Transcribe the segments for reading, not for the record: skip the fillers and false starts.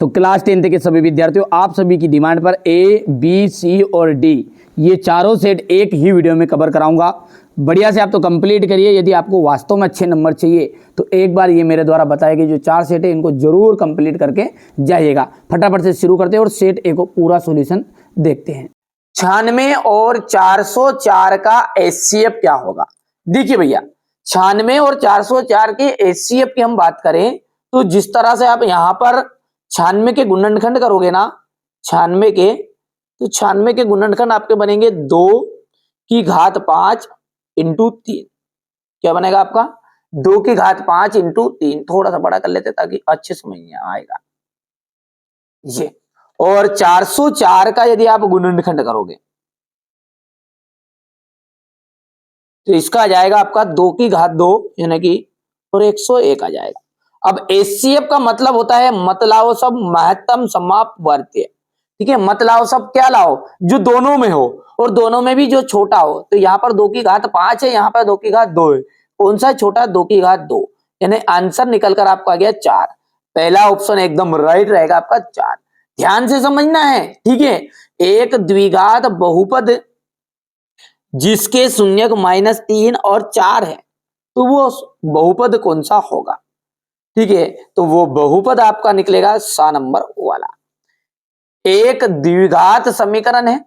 तो क्लास 10 के सभी विद्यार्थियों, आप सभी की डिमांड पर ए, बी, सी और डी ये चारों सेट एक ही वीडियो में कवर कराऊंगा। बढ़िया से आप तो कंप्लीट करिए। यदि आपको वास्तव में अच्छे नंबर चाहिए तो एक बार ये मेरे द्वारा बताए गए जो 4 सेट है इनको जरूर कंप्लीट करके जाइएगा। फटाफट से शुरू करते हैं और सेट ए को पूरा सॉल्यूशन देखते हैं। 96 और 404 का एचसीएफ क्या होगा? देखिए भैया, 96 और 404 के एचसीएफ की हम बात करें तो जिस तरह से आप यहां पर 96 के गुणनखंड करोगे ना, 96 के, तो 96 के गुणनखंड आपके बनेंगे 2 की घात 5 इंटू 3। क्या बनेगा आपका? 2 की घात 5 इंटू 3। थोड़ा सा बड़ा कर लेते ताकि अच्छे समझ में आएगा ये। और 404 का यदि आप गुणनखंड करोगे तो इसका आ जाएगा आपका 2 की घात 2 यानी कि और 101 आ जाएगा। अब एचसीएफ का मतलब होता है मत लाओ सब महत्तम समापवर्त्य। ठीक है, मत लाओ सब क्या लाओ? जो दोनों में हो और दोनों में भी जो छोटा हो। तो यहाँ पर 2 की घात 5 है, यहाँ पर 2 की घात 2 है। कौन सा छोटा? 2 की घात 2, यानी आंसर निकलकर आपका आ गया 4। पहला ऑप्शन एकदम राइट रहेगा आपका 4। ध्यान से समझना है, ठीक है। एक द्विघात बहुपद जिसके शून्यक -3 और 4 है तो वो बहुपद कौन सा होगा? ठीक है, तो वो बहुपद आपका निकलेगा सा नंबर वाला। एक द्विघात समीकरण है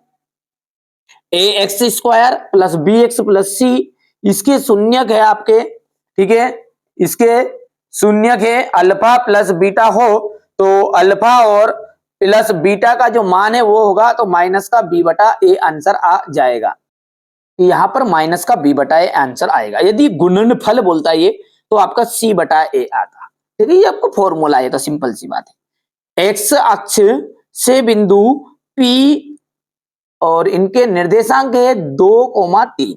ax² plus bx plus c, इसके शून्यक है आपके, ठीक है, इसके शून्यक है अल्फा प्लस बीटा हो तो अल्फा और प्लस बीटा का जो मान है वो होगा तो माइनस का b बटा a आंसर आ जाएगा। यहां पर माइनस का b बटा a आंसर आएगा। यदि गुणनफल बोलता है ये तो आपका c बटा a आता। ठीक है, ये आपको फॉर्मूला है, तो सिंपल सी बात है। एक्स अक्ष से बिंदु P और इनके निर्देशांक है 2,3।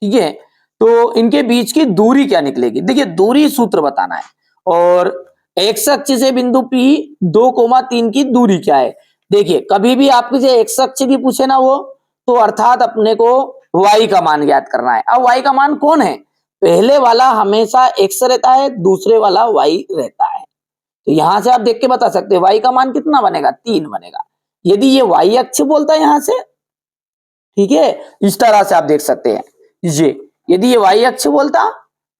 ठीक है, तो इनके बीच की दूरी क्या निकलेगी? देखिए, दूरी सूत्र बताना है। और एक्स अक्ष से बिंदु P 2,3 की दूरी क्या है? देखिए, कभी भी आपके से एक्स अक्ष की पूछे ना वो, तो अर्थात अपने को y का मान ज्ञात करना है। अब y का मान कौन है? पहले वाला हमेशा x रहता है, दूसरे वाला y रहता है। तो यहां से आप देख के बता सकते हैं y का मान कितना बनेगा? 3 बनेगा। यदि ये y अक्ष बोलता है यहां से, ठीक है, इस तरह से आप देख सकते हैं ये। यदि ये y अक्ष बोलता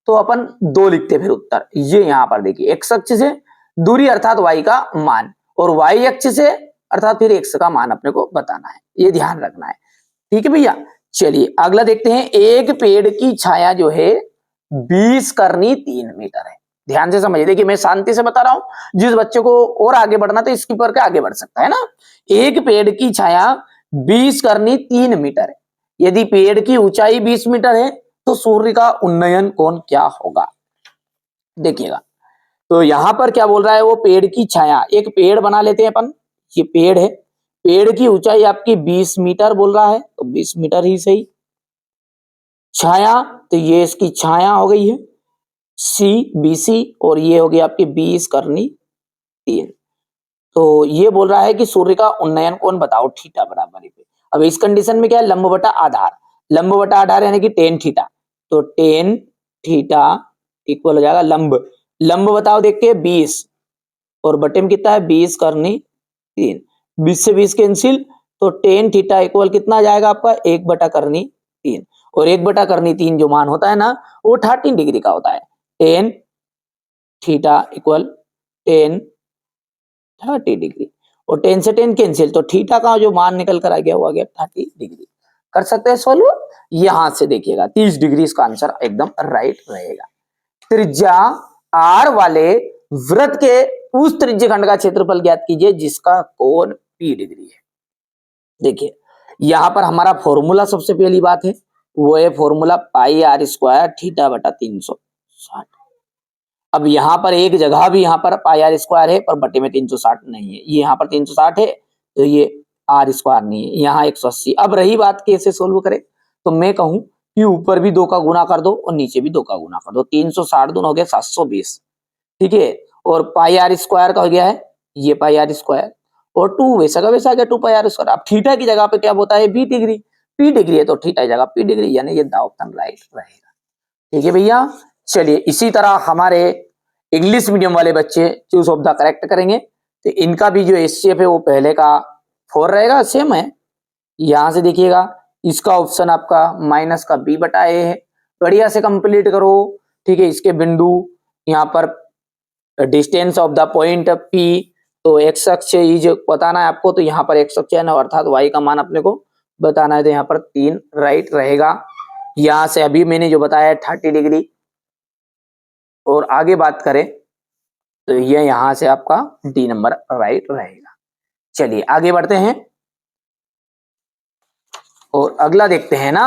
तो अपन 2 लिखते फिर उत्तर। ये यहां पर देखिए, x अक्ष से दूरी अर्थात y का मान, और y अक्ष से अर्थात फिर x का मान अपने को बताना है, ये ध्यान रखना है। ठीक है भैया, चलिए अगला देखते हैं। एक पेड़ की छाया जो है 20 करनी 3 मीटर है। ध्यान से समझिए, देखिए मैं शांति से बता रहा हूं, जिस बच्चे को और आगे बढ़ना तो इसकी पर के आगे बढ़ सकता है ना। एक पेड़ की छाया 20 करनी 3 मीटर है। यदि पेड़ की ऊंचाई 20 मीटर है तो सूर्य का उन्नयन कोण क्या होगा? देखिएगा, तो यहां पर क्या बोल रहा है वो, पेड़ की छाया, एक पेड़ बना लेते हैं अपन, ये पेड़ है, पेड़ की ऊंचाई आपकी 20 मीटर बोल रहा है तो 20 मीटर ही सही। छाया, तो ये इसकी छाया हो गई है सी BC, और ये हो गई आपकी 20 करनी 3। तो ये बोल रहा है कि सूर्य का उन्नयन कोण बताओ थीटा बराबर है। अब इस कंडीशन में क्या है? लंब बटा आधार, लंब बटा आधार यानी कि टेन थीटा, तो टेन थीटा इक्वल हो जाएगा लंब, लंब बताओ देख के 20 और बटे में कितना है 20 करनी 3, 20 से 20 कैंसिल, तो टेन थीटा इक्वल कितना आ जाएगा आपका 1 बटा करनी 3, और 1 बटा करनी 3 जो मान होता है ना वो 13 डिग्री का होता है। टेन थीटा इक्वल 30 डिग्री, और 10 से 10 कैंसिल, तो थीटा का जो मान निकल कर आ गया वो आ गया 30 डिग्री। कर सकते हैं सोल्व। यहां से देखिएगा 30 डिग्री इसका आंसर एकदम राइट रहेगा। त्रिज्या R वाले वृत्त के उस त्रिज्यखंड का क्षेत्रफल ज्ञात कीजिए जिसका कोण P डिग्री है। देखिए, यहां पर हमारा फॉर्मूला सबसे पहली बात है वो है फॉर्मूला πr² थीटा बटा 360। अब यहां पर एक जगह भी यहां पर πr² है पर बटे में 360 नहीं है, ये यहां पर 360 है तो ये r² नहीं है, यहाँ 180। अब रही बात कैसे सोल्व करें, तो मैं कहूं कि ऊपर भी 2 का गुना कर दो और नीचे भी 2 का गुना कर दो। 360 दूना हो गया 720, ठीक है, और πr² का हो गया है ये πr², और 2 वैसा का वैसा आ गया 2πr²। अब थीटा की जगह पे क्या होता है b डिग्री, p डिग्री है तो थीटा की जगह p डिग्री, यानी ये दा ऑप्शन राइट रहेगा। ठीक है भैया, चलिए इसी तरह हमारे इंग्लिश मीडियम वाले बच्चे चूज ऑफ द करेक्ट करेंगे। तो इनका भी जो एचसीएफ है वो पहले का 4 रहेगा, सेम है। यहां से देखिएगा इसका ऑप्शन आपका माइनस का बी बटा ए है। बढ़िया से कंप्लीट करो, ठीक है। इसके बिंदु यहाँ पर distance of the point P, तो एक्स अक्ष इज बताना है आपको, तो यहाँ पर एक्स अक्ष है ना, अर्थात वाई का मान अपने को बताना है, तो यहाँ पर 3 राइट रहेगा। यहां से अभी मैंने जो बताया 30 डिग्री। और आगे बात करें तो ये यहां से आपका डी नंबर राइट रहेगा। चलिए आगे बढ़ते हैं और अगला देखते हैं ना।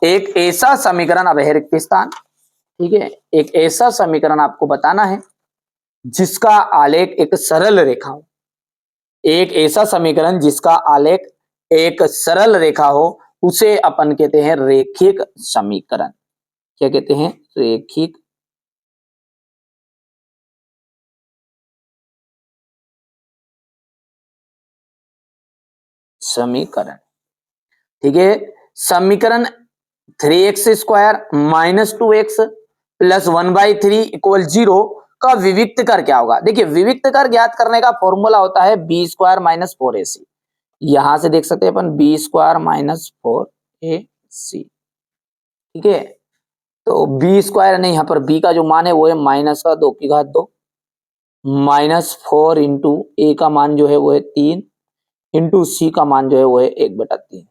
एक ऐसा समीकरण, अब है रिक्त स्थान, ठीक है। एक ऐसा समीकरण आपको बताना है जिसका आलेख एक सरल रेखा हो। एक ऐसा समीकरण जिसका आलेख एक सरल रेखा हो, उसे अपन कहते हैं रेखिक समीकरण। क्या कहते हैं? रेखिक समीकरण, ठीक है। समीकरण 3x² minus 2x plus 1/3 equal 0 का विविक्त कर क्या होगा? देखिए विविक्त कर ज्ञात करने का फॉर्मूला होता है b² माइनस 4ac। यहां से देख सकते हैं अपन b² माइनस 4ac, ठीक है। तो b² नहीं, यहाँ पर b का जो मान है वो है माइनस का 2 माइनस 4 इंटू ए का मान जो है वो है 3 इंटू सी का मान जो है वो है 1/3।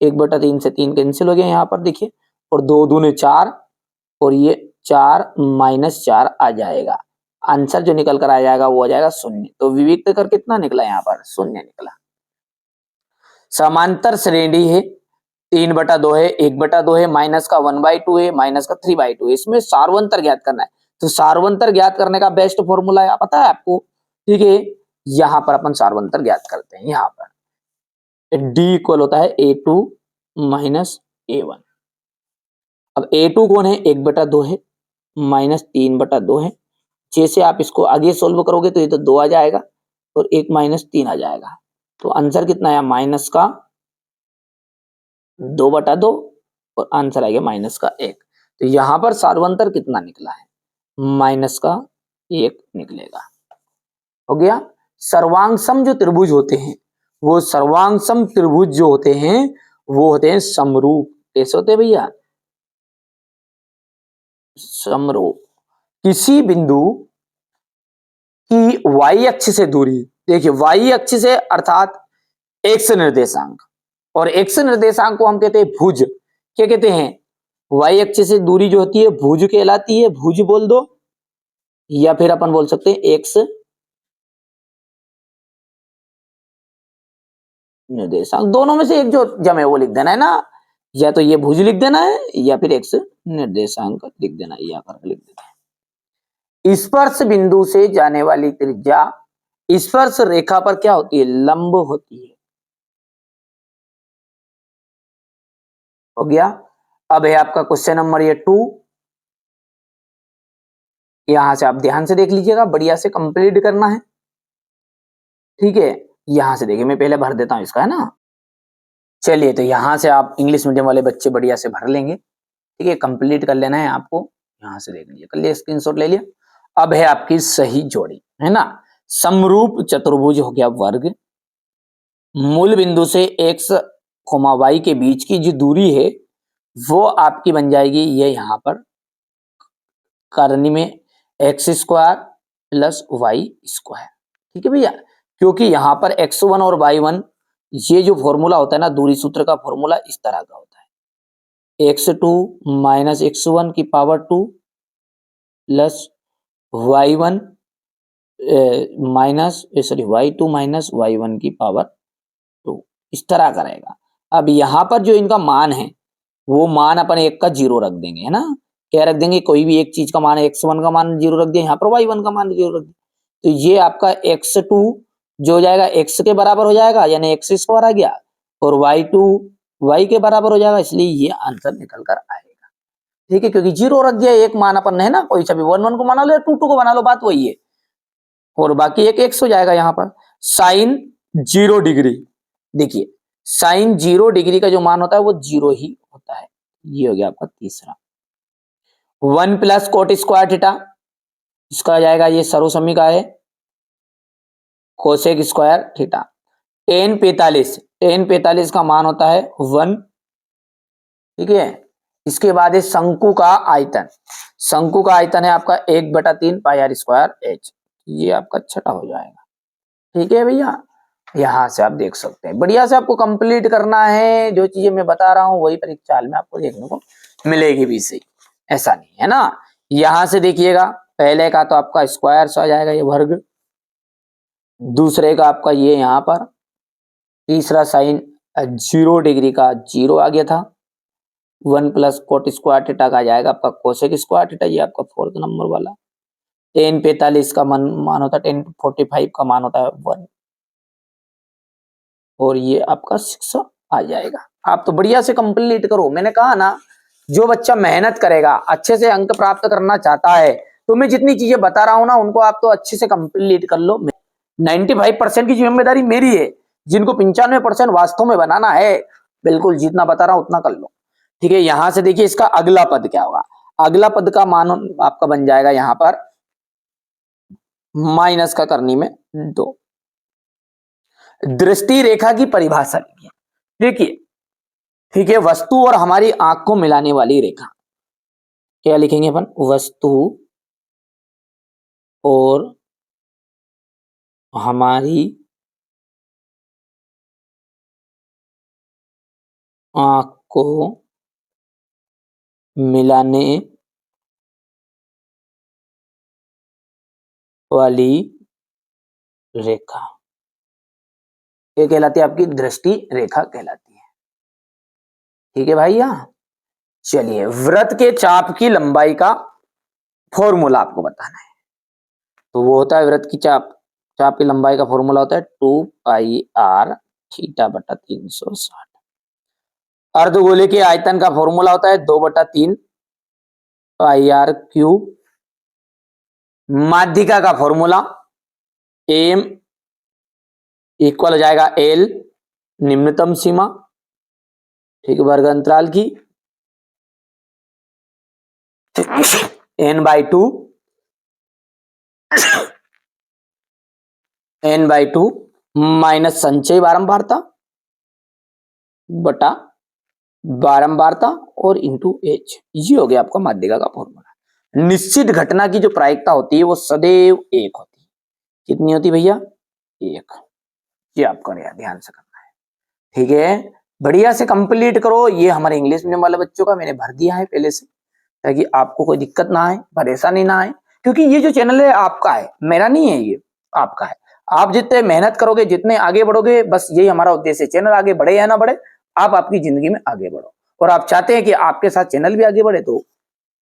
1/3 से 3 कैंसिल हो गया यहाँ पर देखिए, और 2 दूने 4 और ये 4 माइनस 4 आ जाएगा। आंसर जो निकल कर आ जाएगा वो आ जाएगा 0। तो विविक्त कर कितना निकला? यहाँ पर 0 निकला। समांतर श्रेणी है 3/2 है, 1/2 है, माइनस का 1/2 है, माइनस का 3/2 है। इसमें सार्वंतर ज्ञात करना है, तो सार्वंतर ज्ञात करने का बेस्ट फॉर्मूला है, पता है आपको, ठीक है। यहाँ पर अपन सार्वंतर ज्ञात करते हैं। यहाँ पर D इक्वल होता है A2 माइनस A1। अब A2 कौन है? 1/2 है, माइनस 3/2 है। जैसे आप इसको आगे सोल्व करोगे तो ये तो 2 आ जाएगा और 1 माइनस 3 आ जाएगा। तो आंसर कितना है? माइनस का 2/2 और आंसर आ गया माइनस का 1। तो यहां पर सार्वंतर कितना निकला है? माइनस का 1 निकलेगा। हो गया। सर्वांगसम जो त्रिभुज होते हैं, वो सर्वांगसम त्रिभुज जो होते हैं वो होते हैं समरूप। कैसे होते हैं भैया? समरूप। किसी बिंदु की y अक्ष से दूरी, देखिए y अक्ष से अर्थात x निर्देशांक, और x निर्देशांक को हम कहते हैं भुज। क्या कहते हैं? y अक्ष से दूरी जो होती है भुज कहलाती है। भुज बोल दो, या फिर अपन बोल सकते हैं x निर्देशांक, दोनों में से एक जो जमे वो लिख देना है ना। या तो ये भुज लिख देना है या फिर x निर्देशांक लिख देना है, या करके लिख देना है। स्पर्श बिंदु से जाने वाली त्रिज्या स्पर्श रेखा पर क्या होती है? लंब होती है। हो गया। अब है आपका क्वेश्चन नंबर ये 2। यहां से आप ध्यान से देख लीजिएगा, बढ़िया से कंप्लीट करना है, ठीक है। यहां से देखिए, मैं पहले भर देता हूं इसका, है ना। चलिए, तो यहां से आप इंग्लिश मीडियम वाले बच्चे बढ़िया से भर लेंगे, ठीक है। कंप्लीट कर लेना है आपको। यहां से देख लीजिए, कर लिया, स्क्रीनशॉट ले लिया। अब है आपकी सही जोड़ी, है ना। समरूप चतुर्भुज हो गया वर्ग। मूल बिंदु से x, y के बीच की जो दूरी है वो आपकी बन जाएगी ये यहाँ पर करनी में x² प्लस y², ठीक है भैया। क्योंकि यहाँ पर x1 और y1 ये जो फॉर्मूला होता है ना, दूरी सूत्र का फॉर्मूला इस तरह का होता है, x2 माइनस x1 की power 2 plus y1 minus y2 minus y1 की पावर 2, इस तरह का रहेगा। अब यहाँ पर जो इनका मान है वो मान अपन एक का 0 रख देंगे, है ना। क्या रख देंगे? कोई भी एक चीज का मान, x1 का मान 0 रख दिया, यहाँ पर y1 का मान 0 रख दिया। तो ये आपका x2 जो हो जाएगा x के बराबर हो जाएगा, यानी x² आ गया, और y2 y के बराबर हो जाएगा, इसलिए ये आंसर निकल कर आएगा, ठीक है। क्योंकि 0 रख दिया, एक मान अपन है ना, कोई सा भी 1 को बना लो या 2 को बना लो, बात वही है। और बाकी एक x हो जाएगा। यहाँ पर साइन 0 डिग्री, देखिए साइन 0 डिग्री का जो मान होता है वो 0 ही होता है। ये हो गया आपका तीसरा। 1 प्लस कोट स्क्वायर थीटा, इसका आ जाएगा, ये सर्वसमी का है, कोसेक स्क्वायर थीटा। टेन 45 का मान होता है 1। ठीक है, इसके बाद है शंकु का आयतन। शंकु का आयतन है आपका 1/3 पाई आर स्क्वायर एच। ये आपका छठा हो जाएगा। ठीक है भैया, यहां से आप देख सकते हैं। बढ़िया से आपको कंप्लीट करना है, जो चीजें मैं बता रहा हूं वही परीक्षा में आपको देखने को मिलेगी भी सही, ऐसा नहीं है ना। यहां से देखिएगा, पहले का तो आपका स्क्वायर आ जाएगा ये वर्ग, दूसरे का आपका ये यहाँ पर, तीसरा साइन 0 डिग्री का 0 आ गया था, 1 प्लस कोट स्क्वायर थीटा का आ जाएगा आपका कोसेक स्क्वायर थीटा, ये आपका 4th नंबर वाला। टेन 45 का मान होता है, टेन 45 का मान होता है 1, और ये आपका 6 आ जाएगा। आप तो बढ़िया से कंप्लीट करो। मैंने कहा ना, जो बच्चा मेहनत करेगा, अच्छे से अंक प्राप्त करना चाहता है, तो मैं जितनी चीजें बता रहा हूं ना, उनको आप तो अच्छे से कंप्लीट कर लो। 95% की जिम्मेदारी मेरी है, जिनको 95% वास्तव में बनाना है, बिल्कुल जितना बता रहा हूं उतना कर लो। ठीक है, यहां से देखिए इसका अगला पद क्या होगा। अगला पद का मान आपका बन जाएगा यहां पर माइनस का करनी में 2। दृष्टि रेखा की परिभाषा लिखिए। देखिए, ठीक है, वस्तु और हमारी आंख को मिलाने वाली रेखा, क्या लिखेंगे अपन, वस्तु और हमारी आंख को मिलाने वाली रेखा, ये कहलाती है आपकी दृष्टि रेखा कहलाती है। ठीक है भाई, यहां चलिए, वृत्त के चाप की लंबाई का फॉर्मूला आपको बताना है। तो वो होता है वृत्त की चाप की लंबाई का फॉर्मूला होता है 2 पाई आर थीटा बटा 360। अर्धगोले के आयतन का फॉर्मूला होता है 2/3 पाई आर क्यूब। माध्यिका का फॉर्मूला एम इक्वल हो जाएगा एल, निम्नतम सीमा, ठीक है, वर्ग अंतराल की, n/2 माइनस संचय बारंबारता बटा बारंबारता और इंटू एच। ये हो गया आपका माध्यिका का फॉर्मूला। निश्चित घटना की जो प्रायिकता होती है वो सदैव 1 होती है। कितनी होती भैया, 1। ये आपका ध्यान से करना है। ठीक है, बढ़िया से कंप्लीट करो। ये हमारे इंग्लिश मीडियम वाले बच्चों का मैंने भर दिया है पहले से, ताकि आपको कोई दिक्कत ना आए, परेशानी ना आए, क्योंकि ये जो चैनल है आपका है, मेरा नहीं है, ये आपका है। आप जितने मेहनत करोगे, जितने आगे बढ़ोगे, बस यही हमारा उद्देश्य है। चैनल आगे बढ़े या ना बढ़े, आप आपकी जिंदगी में आगे बढ़ो। और आप चाहते हैं कि आपके साथ चैनल भी आगे बढ़े, तो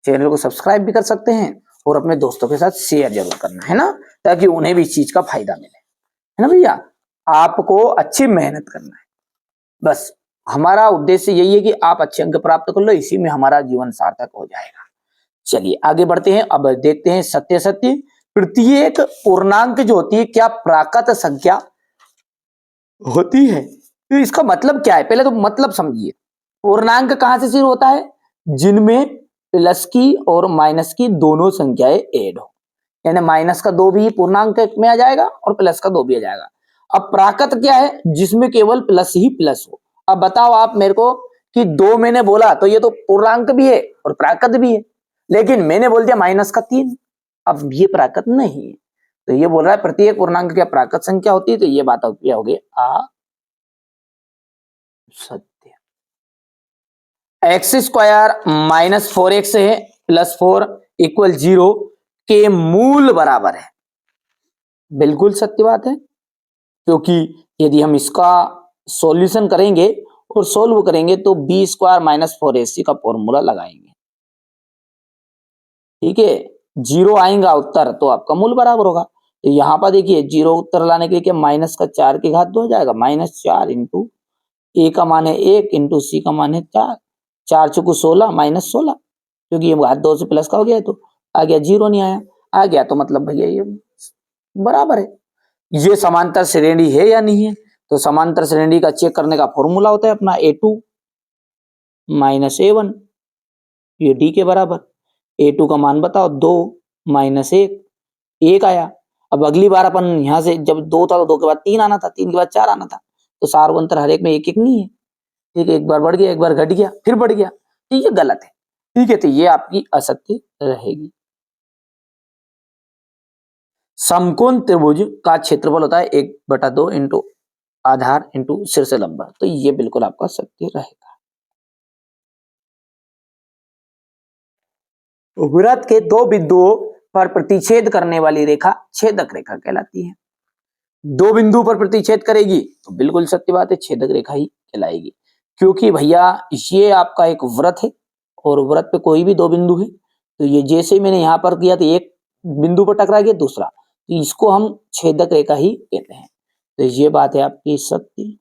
चैनल को सब्सक्राइब भी कर सकते हैं और अपने दोस्तों के साथ शेयर जरूर करना है ना, ताकि उन्हें भी इस चीज का फायदा मिले, है ना भैया। आपको अच्छी मेहनत करना है, बस हमारा उद्देश्य यही है कि आप अच्छे अंक प्राप्त कर लो, इसी में हमारा जीवन सार्थक हो जाएगा। चलिए आगे बढ़ते हैं। अब देखते हैं सत्य सत्य। प्रत्येक पूर्णांक जो होती है क्या प्राकृत संख्या होती है? तो इसका मतलब क्या है, पहले तो मतलब समझिए। पूर्णांक कहां से शुरू होता है, जिनमें प्लस की और माइनस की दोनों संख्याएं ऐड हो, यानी माइनस का 2 भी पूर्णांक में आ जाएगा और प्लस का 2 भी आ जाएगा। अब प्राकृत क्या है, जिसमें केवल प्लस ही प्लस हो। अब बताओ आप मेरे को कि 2 मैंने बोला तो ये तो पूर्णांक भी है और प्राकृत भी है, लेकिन मैंने बोल दिया माइनस का 3, अब ये प्राकृत नहीं है। तो ये बोल रहा है प्रत्येक पूर्णांक क्या प्राकृत संख्या होती है, तो ये बात क्या होगी, सत्य। एक्स स्क्वायर माइनस 4x है प्लस 4 इक्वल 0 के मूल बराबर है। बिल्कुल सत्य बात है, क्योंकि यदि हम इसका सॉल्यूशन करेंगे और सोल्व करेंगे तो बी स्क्वायर माइनस 4ac का फॉर्मूला लगाएंगे। ठीक है, 0 आएगा उत्तर तो आपका मूल बराबर होगा। तो यहां पर देखिए 0 उत्तर लाने के लिए क्या, माइनस का 4 की घात 2 हो जाएगा, -4 इंटू ए का मान है 1 इंटू सी का मान है 4, 4 चुकू 16 -16, क्योंकि ये घात 2 से प्लस का हो गया, तो आ गया 0 नहीं आया, आ गया तो मतलब भैया ये बराबर है। ये समांतर श्रेणी है या नहीं है, तो समांतर श्रेणी का चेक करने का फॉर्मूला होता है अपना a2 माइनस a1, ये d के बराबर। a2 का मान बताओ 2 माइनस 1 आया। अब अगली बार अपन यहाँ से जब 2 था तो 2 के बाद 3 आना था, 3 के बाद 4 आना था, तो सार्वंतर हर एक में एक एक नहीं है। ठीक है, एक बार बढ़ गया, एक बार घट गया, फिर बढ़ गया, तो ये गलत है। ठीक है, तो ये आपकी असत्य रहेगी। समकोण त्रिभुज का क्षेत्रफल होता है 1/2 इंटू आधार इंटू शीर्ष लंबा, तो ये बिल्कुल आपका सत्य रहेगा। वृत्त के 2 बिंदुओं पर प्रतिच्छेद करने वाली रेखा छेदक रेखा कहलाती है। 2 बिंदु पर प्रतिच्छेद करेगी तो बिल्कुल सत्य बात है, छेदक रेखा ही कहलाएगी। क्योंकि भैया ये आपका एक वृत्त है और वृत्त पे कोई भी 2 बिंदु है, तो ये जैसे मैंने यहां पर किया तो एक बिंदु पर टकरा गया दूसरा, तो इसको हम छेदक रेखा ही कहते हैं। तो ये बात है आपकी सत्य।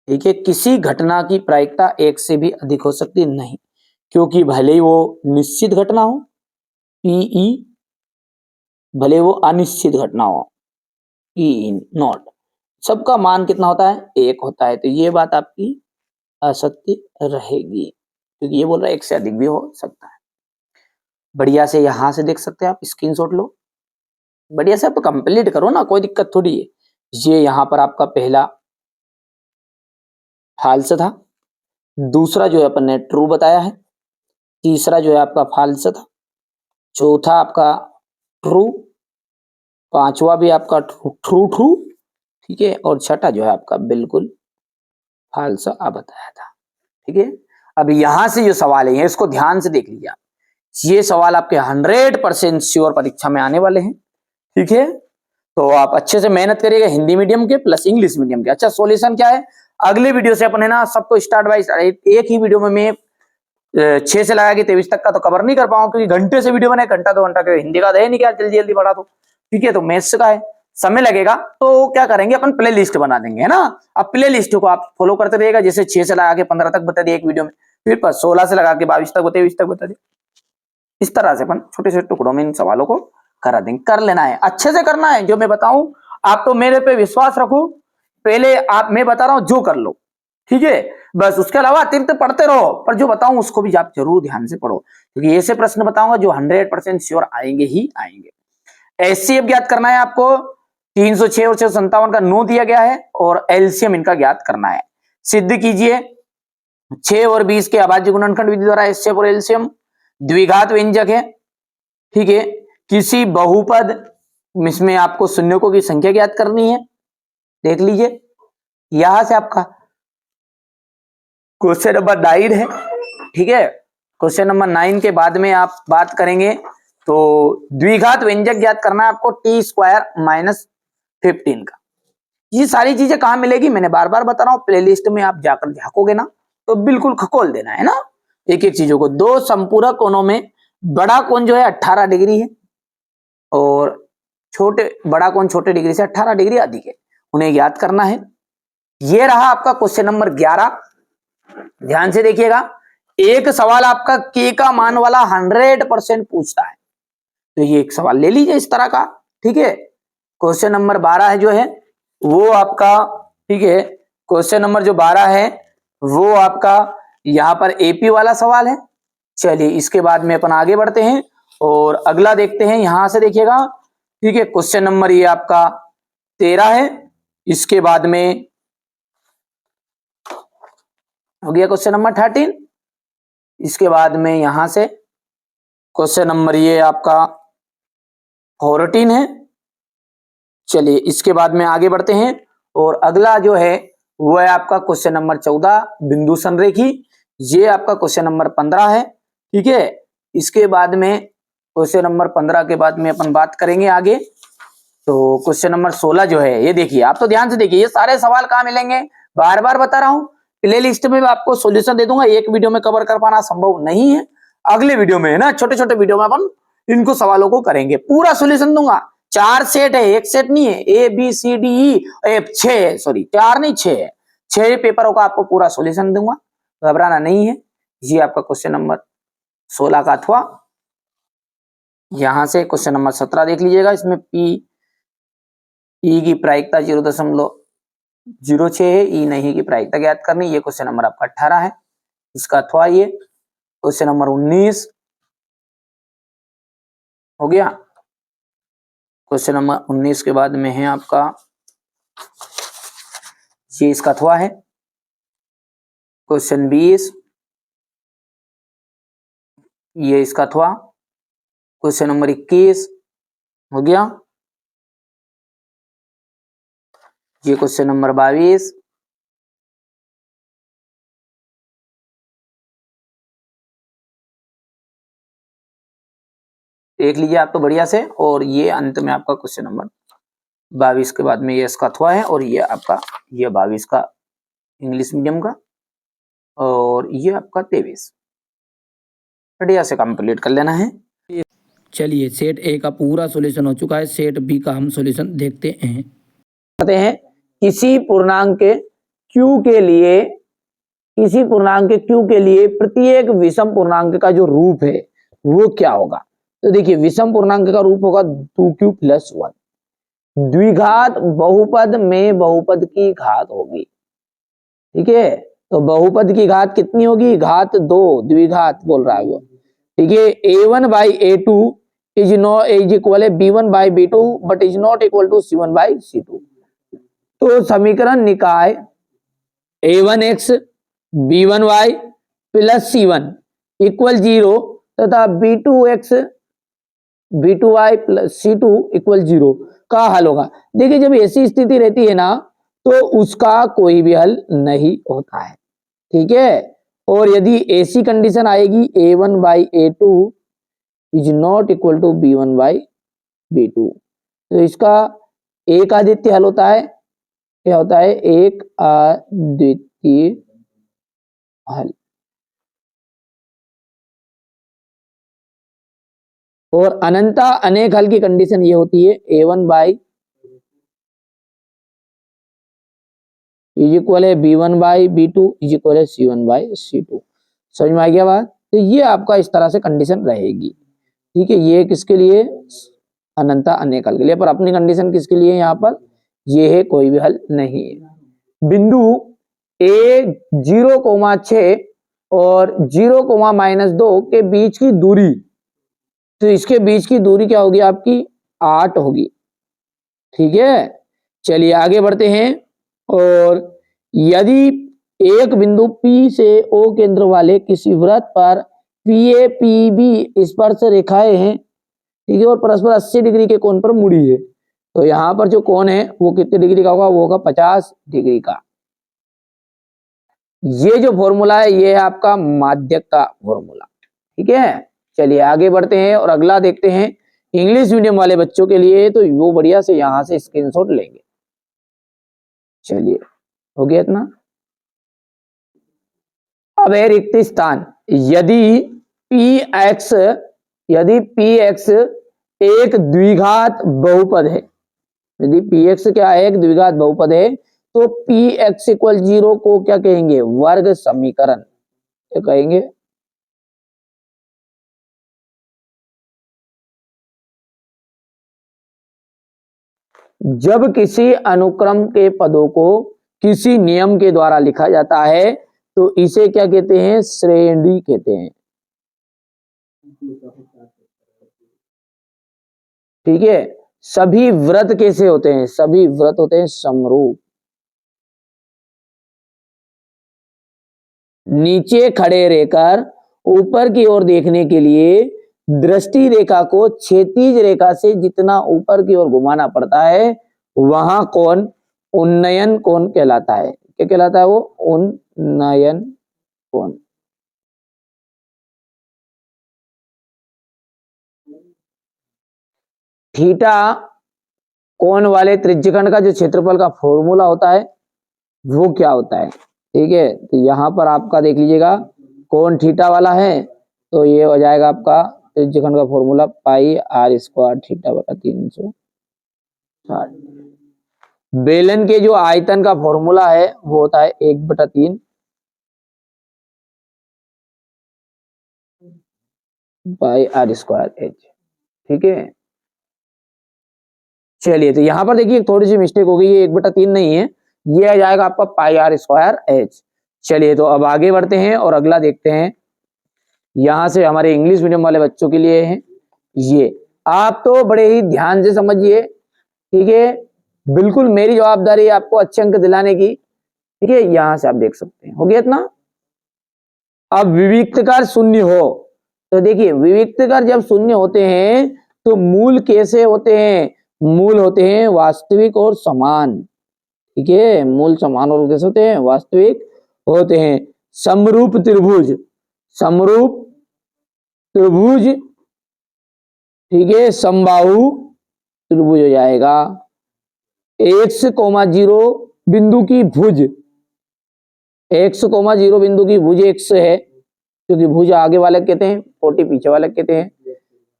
ठीक है, किसी घटना की प्रायिकता एक से भी अधिक हो सकती नहीं, क्योंकि भले ही वो निश्चित घटना हो पीई, भले वो अनिश्चित घटना हो पी नॉट, सबका मान कितना होता है? 1 होता है। तो ये बात आपकी असत्य रहेगी, क्योंकि ये बोल रहा है 1 से अधिक भी हो सकता है। बढ़िया से यहां से देख सकते हैं आप, स्क्रीनशॉट लो, बढ़िया से आप कंप्लीट करो ना, कोई दिक्कत थोड़ी है। ये यहां पर आपका पहला फाल्स था, दूसरा जो है अपन ने ट्रू बताया है, तीसरा जो है आपका फाल्स था, चौथा आपका ट्रू, पांचवा भी आपका ट्रू ट्रू, ठीक है, और छठा जो है आपका बिल्कुल फाल्स बताया था। ठीक है, अब यहां से जो सवाल है इसको ध्यान से देख लीजिए आप, ये सवाल आपके 100% श्योर परीक्षा में आने वाले हैं। ठीक है, तो आप अच्छे से मेहनत करिएगा, हिंदी मीडियम के प्लस इंग्लिश मीडियम के। अच्छा, सॉल्यूशन क्या है? अगले वीडियो से अपन है ना सबको स्टार्ट बाय एक ही वीडियो में मैं 6 से लगा के 23 तक का तो कवर नहीं कर पाऊंगा, क्योंकि घंटे से वीडियो बनाए, घंटा 2 घंटा के हिंदी का है नहीं, क्या जल्दी जल्दी पढ़ा दो। ठीक है, तो मैथ्स का है, समय लगेगा, तो क्या करेंगे अपन प्ले लिस्ट बना देंगे, है ना। अब प्ले लिस्ट को आप फॉलो करते रहिएगा, जैसे 6 से लगा के 15 तक बता दिए एक वीडियो में, फिर 16 से लगा के 22 तक 23 तक बता दिए। इस तरह से अपन छोटे छोटे टुकड़ों में इन सवालों को करा देंगे। कर लेना है, अच्छे से करना है, जो मैं बताऊं आप तो मेरे पे विश्वास रखो, पहले आप, मैं बता रहा हूं जो कर लो, ठीक है, बस उसके अलावा अतिरिक्त पढ़ते रहो, पर जो बताऊं उसको भी आप जरूर ध्यान से पढ़ो, क्योंकि ऐसे प्रश्न बताऊंगा जो 100% श्योर आएंगे ही आएंगे। एचसीएफ ज्ञात करना है आपको, 306 और 657 का 9 दिया गया है, और एलसीएम इनका ज्ञात करना है। सिद्ध कीजिए 6 और 20 के अभाज्य गुणनखंड विधि द्वारा एचसीएफ और एलसीएम द्विघात व्यंजक है। ठीक है, किसी बहुपद इसमें आपको शून्यकों की संख्या ज्ञात करनी है, देख लीजिए यहां से आपका क्वेश्चन नंबर 9 है। ठीक है, क्वेश्चन नंबर 9 के बाद में आप बात करेंगे, तो द्विघात व्यंजक ज्ञात करना है आपको t² - 15 का। ये सारी चीजें कहां मिलेगी, मैंने बार बार बता रहा हूं, प्लेलिस्ट में आप जाकर झांकोगे ना तो बिल्कुल खकोल देना है ना एक एक चीजों को। 2 संपूरक कोणों में बड़ा कोण जो है 18 डिग्री है, और बड़ा कोण छोटे डिग्री से 18 डिग्री अधिक है, उन्हें ज्ञात करना है। ये रहा आपका क्वेश्चन नंबर 11। ध्यान से देखिएगा, एक सवाल आपका के का मान वाला 100% पूछता है, तो ये एक सवाल ले लीजिए इस तरह का। ठीक है, क्वेश्चन नंबर 12 है जो है वो आपका, ठीक है, क्वेश्चन नंबर जो 12 है वो आपका यहां पर एपी वाला सवाल है। चलिए इसके बाद में अपन आगे बढ़ते हैं और अगला देखते हैं, यहां से देखिएगा। ठीक है, क्वेश्चन नंबर ये आपका 13 है, इसके बाद में हो गया क्वेश्चन नंबर 13, इसके बाद में यहां से क्वेश्चन नंबर ये आपका 14 है। चलिए इसके बाद में आगे बढ़ते हैं, और अगला जो है वो है आपका क्वेश्चन नंबर 14 बिंदु संरेखी, ये आपका क्वेश्चन नंबर 15 है। ठीक है, इसके बाद में क्वेश्चन नंबर 15 के बाद में अपन बात करेंगे आगे, तो क्वेश्चन नंबर 16 जो है ये देखिए, आप तो ध्यान से देखिए, ये सारे सवाल कहाँ मिलेंगे, बार बार बता रहा हूं, प्ले लिस्ट में आपको सॉल्यूशन दे दूंगा, एक वीडियो में कवर कर पाना संभव नहीं है, अगले वीडियो में है ना, छोटे छोटे वीडियो में अपन इनको सवालों को करेंगे, पूरा सॉल्यूशन दूंगा। 4 सेट है, एक सेट नहीं है, A B C D E 6, sorry 4 नहीं 6 है, 6 पेपरों का आपको पूरा सॉल्यूशन दूंगा, घबराना नहीं है। ये आपका क्वेश्चन नंबर 16 का अथवा यहां से क्वेश्चन नंबर 17 देख लीजिएगा, इसमें पी ई की प्रायिकता 0.06 है, ई नहीं की प्रायिकता ज्ञात करनी, ये क्वेश्चन नंबर आपका 18 है, इसका अथवा ये क्वेश्चन नंबर 19 हो गया। क्वेश्चन नंबर 19 के बाद में है आपका, ये इसका अथवा है। क्वेश्चन 20, ये इसका अथवा। क्वेश्चन नंबर 21 हो गया। ये क्वेश्चन नंबर 22, देख लीजिए आप तो बढ़िया से। और ये अंत में आपका क्वेश्चन नंबर 22 के बाद में ये इसका अथवा है, और ये आपका ये 22 का इंग्लिश मीडियम का, और ये आपका 23 बढ़िया से कंप्लीट कर लेना है। चलिए सेट ए का पूरा सॉल्यूशन हो चुका है, सेट बी का हम सॉल्यूशन देखते हैं। कहते हैं किसी पूर्णांक q के लिए, किसी पूर्णांक q के लिए प्रत्येक विषम पूर्णांक का जो रूप है वो क्या होगा। तो देखिए विषम पूर्णांक का रूप होगा 2q + 1। द्विघात बहुपद में बहुपद की घात होगी, ठीक है। तो बहुपद की घात कितनी होगी, घात 2, द्विघात बोल रहा है वो, ठीक है। a1/a2 इज इक्वल है b1/b2 but is not equal to c1/c2। तो समीकरण निकाय a1x b1y plus c1 equal 0 तथा b2x b2y plus c2 equal 0 का हल होगा। देखिए जब ऐसी स्थिति रहती है ना तो उसका कोई भी हल नहीं होता है, ठीक है। और यदि ऐसी कंडीशन आएगी a1/a2 is not equal to b1/b2, तो इसका एक आदित्य हल होता है, क्या होता है, एक अद्वितीय हल। और अनंता अनेक हल की कंडीशन ये होती है a1 इज इक्वल है b1/b2 इज इक्वल है c1/c2। समझ में आ गया बात। तो ये आपका इस तरह से कंडीशन रहेगी, ठीक है। ये किसके लिए, अनंता अनेक हल के लिए। पर अपनी कंडीशन किसके लिए यहाँ पर, ये है कोई भी हल नहीं है। बिंदु a 0,6 और 0,-2 के बीच की दूरी, तो इसके बीच की दूरी क्या होगी आपकी, 8 होगी, ठीक है। चलिए आगे बढ़ते हैं। और यदि एक बिंदु P से O केंद्र वाले किसी वृत्त पर PA PB स्पर्श रेखाएं हैं, ठीक है, और परस्पर 80 डिग्री के कोण पर मुड़ी है, तो यहाँ पर जो कोण है वो कितने डिग्री का होगा, वो होगा 50 डिग्री का। ये जो फॉर्मूला है ये है आपका माध्यक का फॉर्मूला, ठीक है। चलिए आगे बढ़ते हैं और अगला देखते हैं इंग्लिश मीडियम वाले बच्चों के लिए, तो वो बढ़िया से यहां से स्क्रीनशॉट लेंगे। चलिए हो गया इतना। अब है रिक्त स्थान। यदि px एक द्विघात बहुपद है, यदि px क्या है, एक द्विघात बहुपद है, तो px = 0 को क्या कहेंगे, वर्ग समीकरण, क्या कहेंगे, जब किसी अनुक्रम के पदों को किसी नियम के द्वारा लिखा जाता है तो इसे क्या कहते हैं, श्रेणी कहते हैं, ठीक है। सभी व्रत कैसे होते हैं, सभी व्रत होते हैं समरूप। नीचे खड़े रहकर ऊपर की ओर देखने के लिए दृष्टि रेखा को क्षैतिज रेखा से जितना ऊपर की ओर घुमाना पड़ता है वहां कोण उन्नयन कोण कहलाता है। क्या कहलाता है वो, उन्नयन कोण। थीटा कोण वाले त्रिज्यखंड का जो क्षेत्रफल का फॉर्मूला होता है वो क्या होता है, ठीक है। तो यहां पर आपका देख लीजिएगा कोण थीटा वाला है, तो ये हो जाएगा आपका त्रिज्यखंड का फॉर्मूला πr² θ/360। बेलन के जो आयतन का फॉर्मूला है वो होता है 1/3 πr²h, ठीक है। चलिए तो यहां पर देखिए थोड़ी सी मिस्टेक हो गई, ये 1/3 नहीं है, ये आ जाएगा आपका πr²h। चलिए तो अब आगे बढ़ते हैं और अगला देखते हैं। यहां से हमारे इंग्लिश मीडियम वाले बच्चों के लिए है ये। आप तो बड़े ही ध्यान से समझिए, ठीक है। बिल्कुल मेरी जवाबदारी है आपको अच्छे अंक दिलाने की, ठीक है। यहां से आप देख सकते हैं, हो गया इतना। अब विविक्तकार शून्य हो तो देखिए, विविक्तकार जब शून्य होते हैं तो मूल कैसे होते हैं? मूल होते हैं वास्तविक और समान, ठीक है। मूल समान और कैसे होते हैं? वास्तविक होते हैं। समरूप त्रिभुज, समरूप त्रिभुज, ठीक है, समबाहु त्रिभुज हो जाएगा। x, 0 बिंदु की भुज, x, 0 बिंदु की भुज x है, क्योंकि भुज आगे वाले कहते हैं, कोटि पीछे वाले कहते हैं।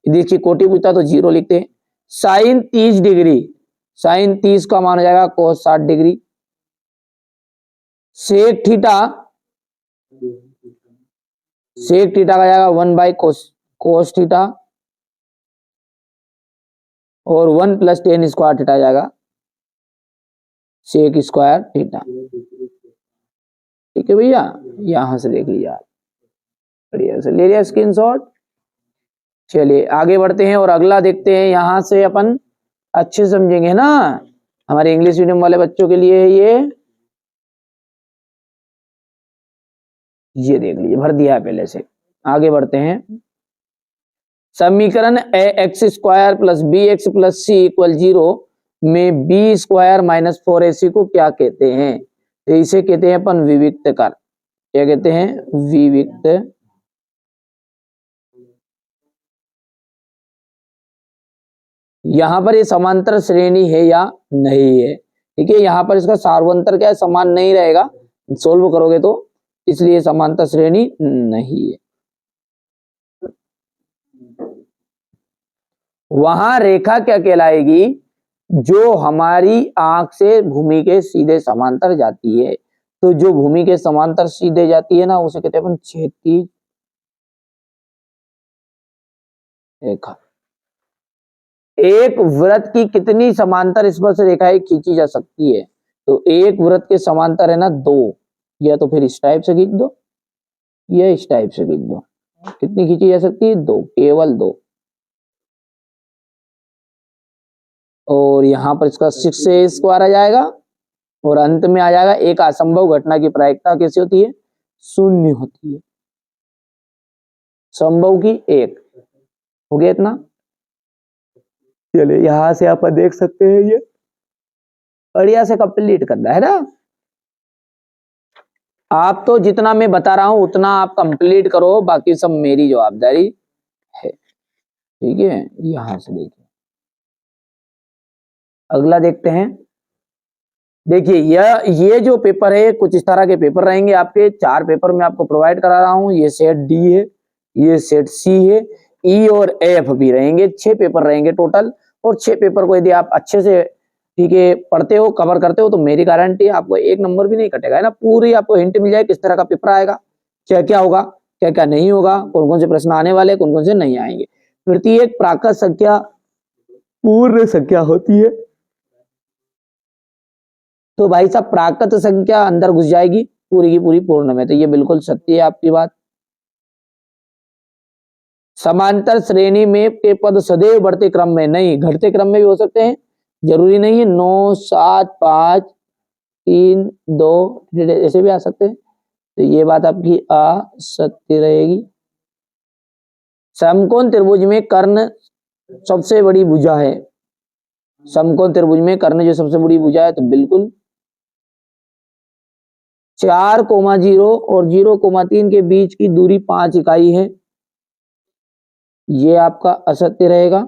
देखिए कोटि पूछता तो 0 लिखते हैं। साइन 30 डिग्री, साइन 30 का मान हो जाएगा कोस 60 डिग्री। सेक थीटा, सेक थीटा का जाएगा 1/कोस, कोस थीटा, और 1 + tan स्क्वायर थीटा जाएगा सेक स्क्वायर थीटा, ठीक है भैया। यहां से देख लीजिए आप, बढ़िया से ले लिया स्क्रीनशॉट। चलिए आगे बढ़ते हैं और अगला देखते हैं। यहां से अपन अच्छे समझेंगे ना, हमारे इंग्लिश मीडियम वाले बच्चों के लिए है ये देख लीजिए, भर दिया है पहले से। आगे बढ़ते हैं। समीकरण ax² + bx + c = 0 में b² - 4ac को क्या कहते हैं? तो इसे कहते हैं अपन विविक्तकार। क्या कहते हैं? विविक्त। यहां पर ये समांतर श्रेणी है या नहीं है, ठीक है। यहां पर इसका सार्वंतर क्या है? समान नहीं रहेगा, सोल्व करोगे तो, इसलिए समांतर श्रेणी नहीं है। वहां रेखा क्या कहलाएगी? जो हमारी आंख से भूमि के सीधे समांतर जाती है। तो जो भूमि के समांतर सीधे जाती है ना, उसे कहते हैं अपन क्षैतिज रेखा। एक वृत्त की कितनी समांतर स्पर्श रेखाएं खींची जा सकती है? तो एक वृत्त के समांतर है ना 2, या तो फिर इस टाइप से खींच दो या इस टाइप से खींच दो। कितनी खींची जा सकती है? 2, केवल 2। और यहां पर इसका 6a² आ जाएगा, और अंत में आ जाएगा एक असंभव घटना की प्रायिकता कैसी होती है? 0 होती है। संभव की 1। हो गया इतना। चलिए यहां से आप देख सकते हैं, ये बढ़िया से कंप्लीट करना है ना। आप तो जितना मैं बता रहा हूं उतना आप कंप्लीट करो, बाकी सब मेरी जवाबदारी है, ठीक है। यहां से देखिए, अगला देखते हैं। देखिए ये जो पेपर है, कुछ इस तरह के पेपर रहेंगे आपके। 4 पेपर मैं आपको प्रोवाइड करा रहा हूं। ये सेट डी है, ये सेट सी है, ई और एफ भी रहेंगे। 6 पेपर रहेंगे टोटल। और 6 पेपर को यदि आप अच्छे से, ठीक है, पढ़ते हो, कवर करते हो, तो मेरी गारंटी है आपको 1 नंबर भी नहीं कटेगा, है ना। पूरी आपको हिंट मिल जाए किस तरह का पेपर आएगा, क्या क्या होगा, क्या क्या नहीं होगा, कौन कौन से प्रश्न आने वाले, कौन कौन से नहीं आएंगे। प्रत्येक प्राकृत संख्या पूर्ण संख्या होती है। तो भाई साहब प्राकृत संख्या अंदर घुस जाएगी पूरी की पूरी पूर्ण में, तो ये बिल्कुल सत्य है आपकी बात। समांतर श्रेणी में के पद सदैव बढ़ते क्रम में नहीं, घटते क्रम में भी हो सकते हैं, जरूरी नहीं है। 9, 7, 5, 3, 2 ऐसे भी आ सकते हैं। तो ये बात आपकी असत्य रहेगी। समकोण त्रिभुज में कर्ण सबसे बड़ी भुजा है। समकोण त्रिभुज में कर्ण जो सबसे बड़ी भुजा है, तो बिल्कुल 4,0 और 0,3 के बीच की दूरी 5 इकाई है, ये आपका असत्य रहेगा।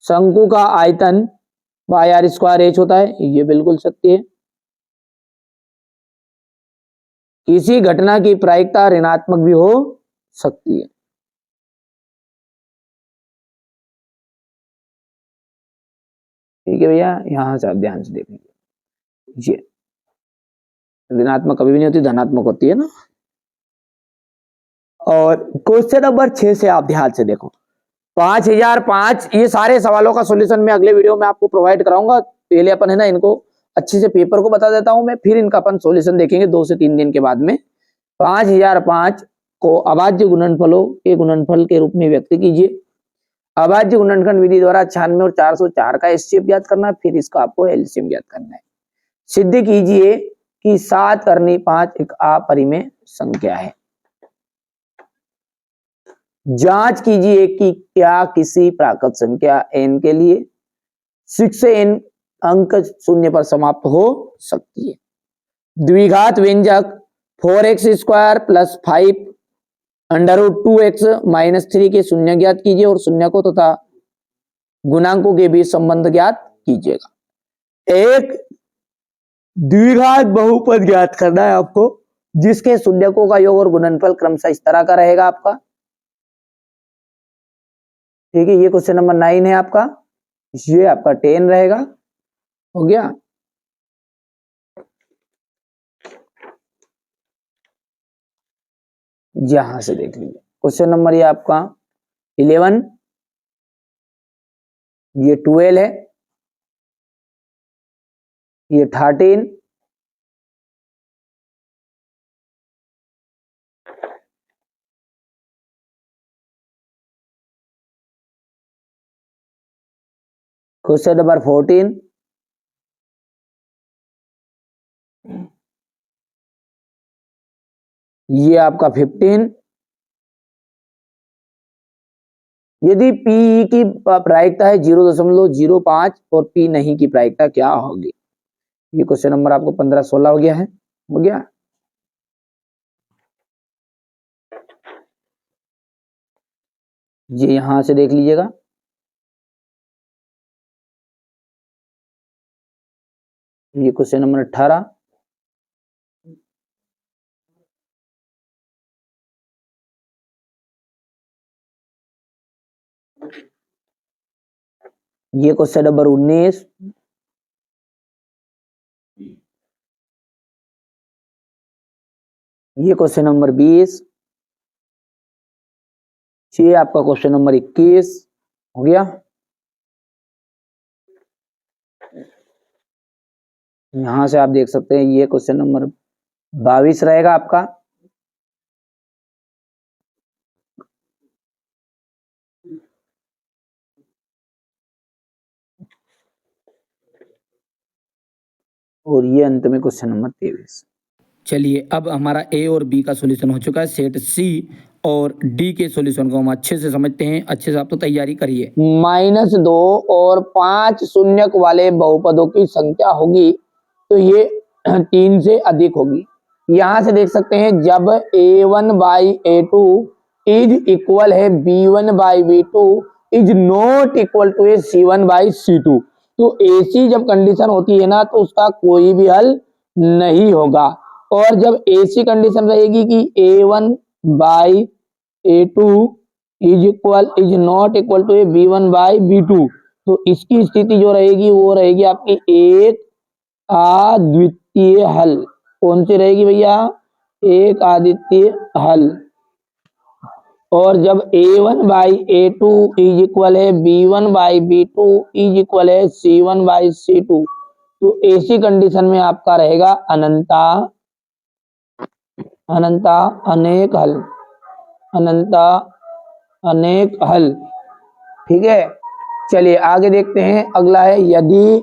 शंकु का आयतन πr² होता है, ये बिल्कुल सत्य है। किसी घटना की प्रायिकता ऋणात्मक भी हो सकती है, ठीक है भैया। यहां से आप ध्यान से देख लीजिए, ये ऋणात्मक कभी भी नहीं होती, धनात्मक होती है ना। और क्वेश्चन नंबर 6 से आप ध्यान से देखो। 5005, ये सारे सवालों का सॉल्यूशन मैं अगले वीडियो में आपको प्रोवाइड कराऊंगा। पहले अपन है ना इनको अच्छे से पेपर को बता देता हूं मैं, फिर इनका अपन सॉल्यूशन देखेंगे 2 से 3 दिन के बाद में। 5005 को अभाज्य गुणनफलों के गुणनफल के रूप में व्यक्त कीजिए। अभाज्य गुणनखंड विधि द्वारा 96 और 404 का एचसीएफ ज्ञात करना है, फिर इसका आपको एलसीएम ज्ञात करना है। सिद्ध कीजिए कि 7 करनी 5 एक अपरिमेय संख्या है। जांच कीजिए कि क्या किसी प्राकृत संख्या n के लिए 6 से n अंक शून्य पर समाप्त हो सकती है। द्विघात व्यंजक 4x² प्लस 5 √2x माइनस 3 के शून्य ज्ञात कीजिए और शून्य को तथा गुणांकों के बीच संबंध ज्ञात कीजिएगा। एक द्विघात बहुपद ज्ञात करना है आपको, जिसके शून्यकों का योग और गुणनफल क्रमशः इस तरह का रहेगा आपका। ठीक है, ये क्वेश्चन नंबर 9 है आपका, ये आपका 10 रहेगा। हो गया। यहां से देख लीजिए क्वेश्चन नंबर ये आपका 11, ये 12 है, ये 13, क्वेश्चन नंबर 14, ये आपका 15। यदि पी की प्रायिकता है 0.05 और पी नहीं की प्रायिकता क्या होगी? ये क्वेश्चन नंबर आपको 15-16 हो गया है। हो गया। ये यहां से देख लीजिएगा। ये क्वेश्चन नंबर 18, ये क्वेश्चन नंबर 19, ये क्वेश्चन नंबर 20, ये आपका क्वेश्चन नंबर 21 हो गया। यहां से आप देख सकते हैं ये क्वेश्चन नंबर 22 रहेगा आपका। और ये अंत में क्वेश्चन नंबर 23। चलिए अब हमारा ए और बी का सॉल्यूशन हो चुका है। सेट सी और डी के सॉल्यूशन को हम अच्छे से समझते हैं। अच्छे से आप तो तैयारी करिए। -2 और 5 शून्यक वाले बहुपदों की संख्या होगी तो ये 3 से अधिक होगी। यहां से देख सकते हैं जब a1/a2 इज इक्वल है b1/b2 is not equal to c1/c2, तो ऐसी जब कंडीशन होती है ना तो उसका कोई भी हल नहीं होगा। और जब ऐसी कंडीशन रहेगी कि a1/a2 is not equal to b1/b2, तो इसकी स्थिति जो रहेगी वो रहेगी आपकी एक अद्वितीय हल। कौन सी रहेगी भैया? एक अद्वितीय हल। और जब a1/a2 इज इक्वल है b1/b2 इज इक्वल है c1/c2, तो ऐसी कंडीशन में आपका रहेगा अनंता अनेक हल, अनंता अनेक हल। ठीक है, चलिए आगे देखते हैं। अगला है यदि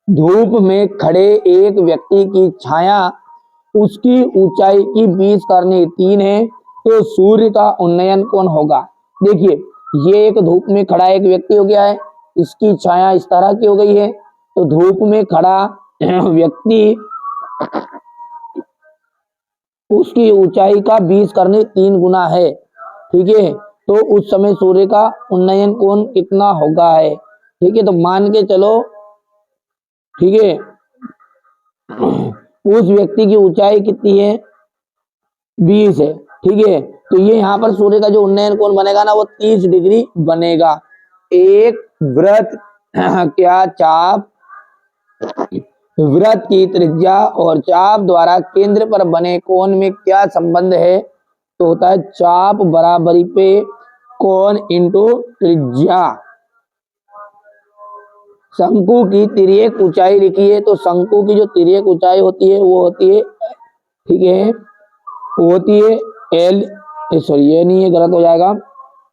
धूप में खड़े एक व्यक्ति की छाया उसकी ऊंचाई की 20 करनी 3 है तो सूर्य का उन्नयन कौन होगा? देखिए ये एक धूप में खड़ा एक व्यक्ति हो गया है, इसकी छाया इस तरह की हो गई है, तो धूप में खड़ा व्यक्ति उसकी ऊंचाई का 20 करने 3 गुना है। ठीक है, तो उस समय सूर्य का उन्नयन कोण कितना होगा है? ठीक है, तो मान के चलो, ठीक है, उस व्यक्ति की ऊंचाई कितनी है? 20 है। ठीक है, तो ये यहाँ पर सूर्य का जो उन्नयन कोण बनेगा ना वो 30 डिग्री बनेगा। एक वृत्त क्या चाप, वृत्त की त्रिज्या और चाप द्वारा केंद्र पर बने कोण में क्या संबंध है? तो होता है चाप बराबरी पे कोण इंटू त्रिज्या। शंकु की तिर्यक ऊंचाई लिखी है, तो शंकु की जो तिर्यक ऊंचाई होती है वो होती है, ठीक है, वो होती है एल, सॉरी ये नहीं है, गलत हो जाएगा,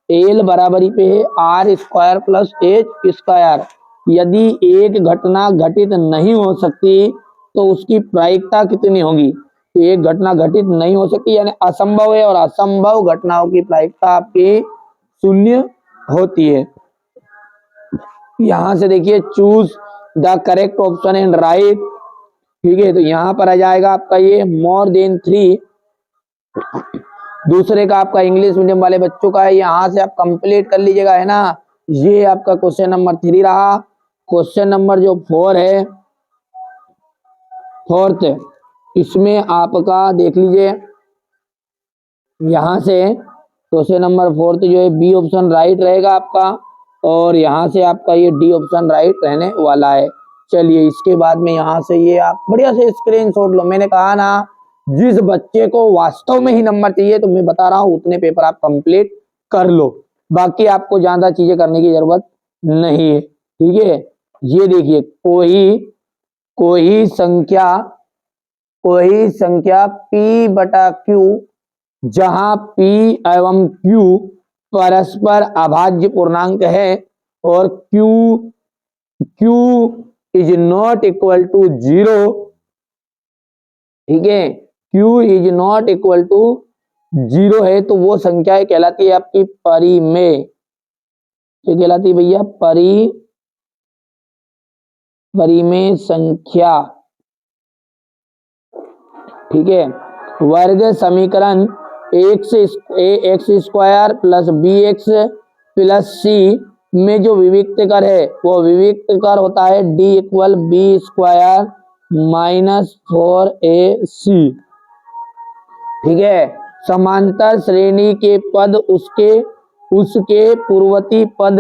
एल बराबरी पे है r square plus h square. यदि एक घटना घटित नहीं हो सकती तो उसकी प्रायिकता कितनी होगी? एक घटना घटित नहीं हो सकती यानी असंभव है, और असंभव घटनाओं की प्रायिकता आपकी शून्य होती है। यहां से देखिए choose the correct option and right, ठीक है, तो यहां पर आ जाएगा आपका ये मोर देन 3। दूसरे का आपका इंग्लिश मीडियम वाले बच्चों का है, यहां से आप कंप्लीट कर लीजिएगा, है ना। ये आपका क्वेश्चन नंबर 3 रहा। क्वेश्चन नंबर जो 4 है, फोर्थ, इसमें आपका देख लीजिए, यहां से क्वेश्चन नंबर 4 जो है बी ऑप्शन राइट रहेगा आपका, और यहां से आपका ये डी ऑप्शन राइट रहने वाला है। चलिए इसके बाद में यहाँ से ये आप बढ़िया से स्क्रीनशॉट लो। मैंने कहा ना, जिस बच्चे को वास्तव में ही नंबर चाहिए तो मैं बता रहा हूँ उतने पेपर आप कंप्लीट कर लो, बाकी आपको ज्यादा चीजें करने की जरूरत नहीं है, ठीक है। ये देखिए कोई संख्या P बटा Q, जहां P एवं Q परस्पर अभाज्य पूर्णांक है और Q is not equal to 0, ठीक है, Q is not equal to 0 है, तो वो संख्या कहलाती है आपकी परिमेय। क्या कहलाती है भैया? परिमेय संख्या, ठीक है। वर्ग समीकरण x square plus b x plus c में जो विविक्तकर है वो विविक्तकर होता है d equal b square minus 4ac, ठीक है। समांतर श्रेणी के पद उसके पूर्ववर्ती पद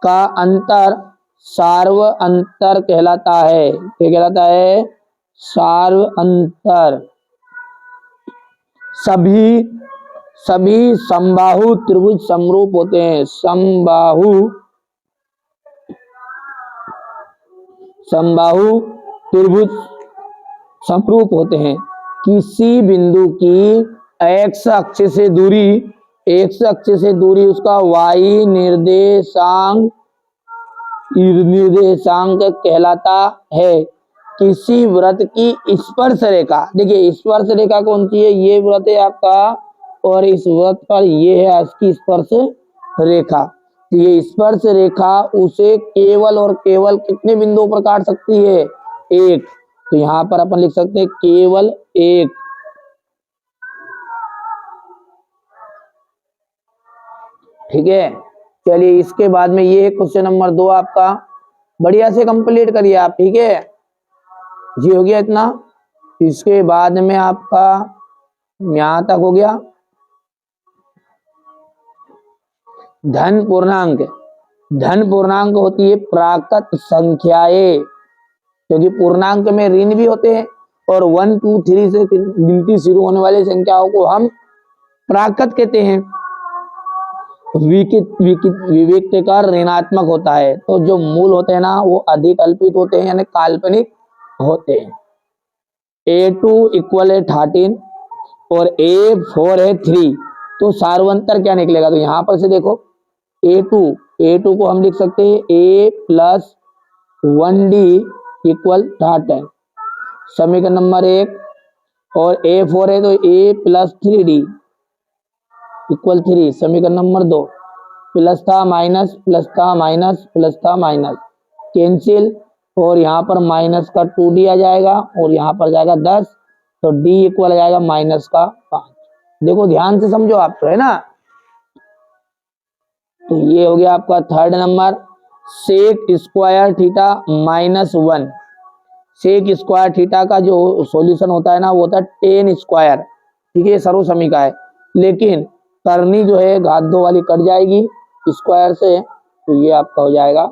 का अंतर सार्व अंतर कहलाता है। क्या कहलाता है? सार्व अंतर। सभी समबाहु त्रिभुज समरूप होते हैं। समबाहु त्रिभुज समरूप होते हैं। किसी बिंदु की एक्स अक्ष से दूरी उसका वाई निर्देशांक कहलाता है। किसी वृत्त की स्पर्श रेखा, देखिए स्पर्श रेखा कौन सी है? ये वृत्त है आपका, और इस वृत्त पर ये है इसकी स्पर्श रेखा। तो ये स्पर्श रेखा उसे केवल और केवल कितने बिंदुओं पर काट सकती है? एक। तो यहां पर अपन लिख सकते हैं केवल एक, ठीक है। चलिए इसके बाद में ये क्वेश्चन नंबर 2 आपका, बढ़िया से कंप्लीट करिए आप, ठीक है। ये हो गया इतना। इसके बाद में आपका यहां तक हो गया। धन पूर्णांक होती है प्राकृत संख्याएं, क्योंकि पूर्णांक में ऋण भी होते हैं, और 1 2 3 से गिनती शुरू होने वाली संख्याओं को हम प्राकृत कहते हैं। विविक्तकर ऋणात्मक होता है, तो जो मूल होते हैं ना वो अधिक अल्पित होते हैं यानी काल्पनिक होते हैं। A2 इक्वल है 13 और A4 है 3, तो सार्वंतर क्या निकलेगा? तो यहां पर से देखो A2 को हम लिख सकते हैं A प्लस 1D इक्वल 13, समीकरण नंबर 1, और A4 है तो A प्लस 3D इक्वल 3, समीकरण नंबर 2। प्लस था माइनस, प्लस था माइनस, प्लस था माइनस, कैंसिल, और यहाँ पर माइनस का 2D आ जाएगा और यहाँ पर जाएगा 10, तो D इक्वल आ जाएगा माइनस का 5। देखो ध्यान से समझो आप, तो है ना। तो ये हो गया आपका third number. Sec square theta -1, sec square theta का जो सॉल्यूशन होता है ना वो होता है टेन स्क्वायर, ठीक है, सर्व समीका है। लेकिन करनी जो है घात 2 वाली कट जाएगी स्क्वायर से, तो ये आपका हो जाएगा,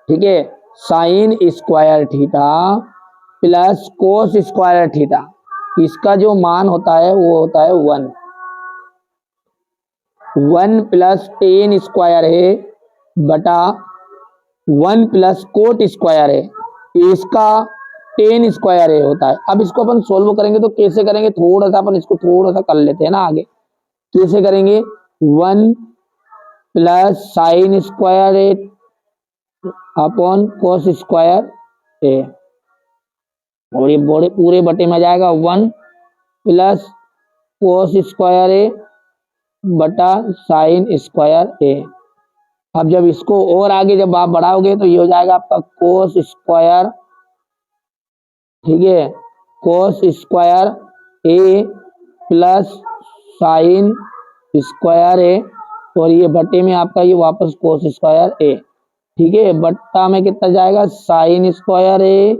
ठीक है, sine square theta plus cos square theta, इसका जो मान होता है वो होता है 1 प्लस टेन स्क्वायर है बटा 1 प्लस कोट स्क्वायर है, इसका 10 स्क्वायर ए होता है। अब इसको अपन सोल्व करेंगे तो कैसे करेंगे, थोड़ा सा अपन इसको थोड़ा सा कर लेते हैं ना आगे। कैसे करेंगे, 1 प्लस साइन स्क्वायर ए अपॉन कोस स्क्वायर ए, और ये पूरे बटे में आ जाएगा 1 प्लस कोस स्क्वायर ए बटा साइन स्क्वायर ए। अब जब इसको और आगे जब आप बढ़ाओगे तो ये हो जाएगा आपका कोस स्क्वायर, ठीक है, कोस स्क्वायर ए प्लस साइन स्क्वायर ए, और ये बटे में आपका ये वापस कोस स्क्वायर ए, ठीक है। बट्टा में कितना जाएगा, साइन स्क्वायर ए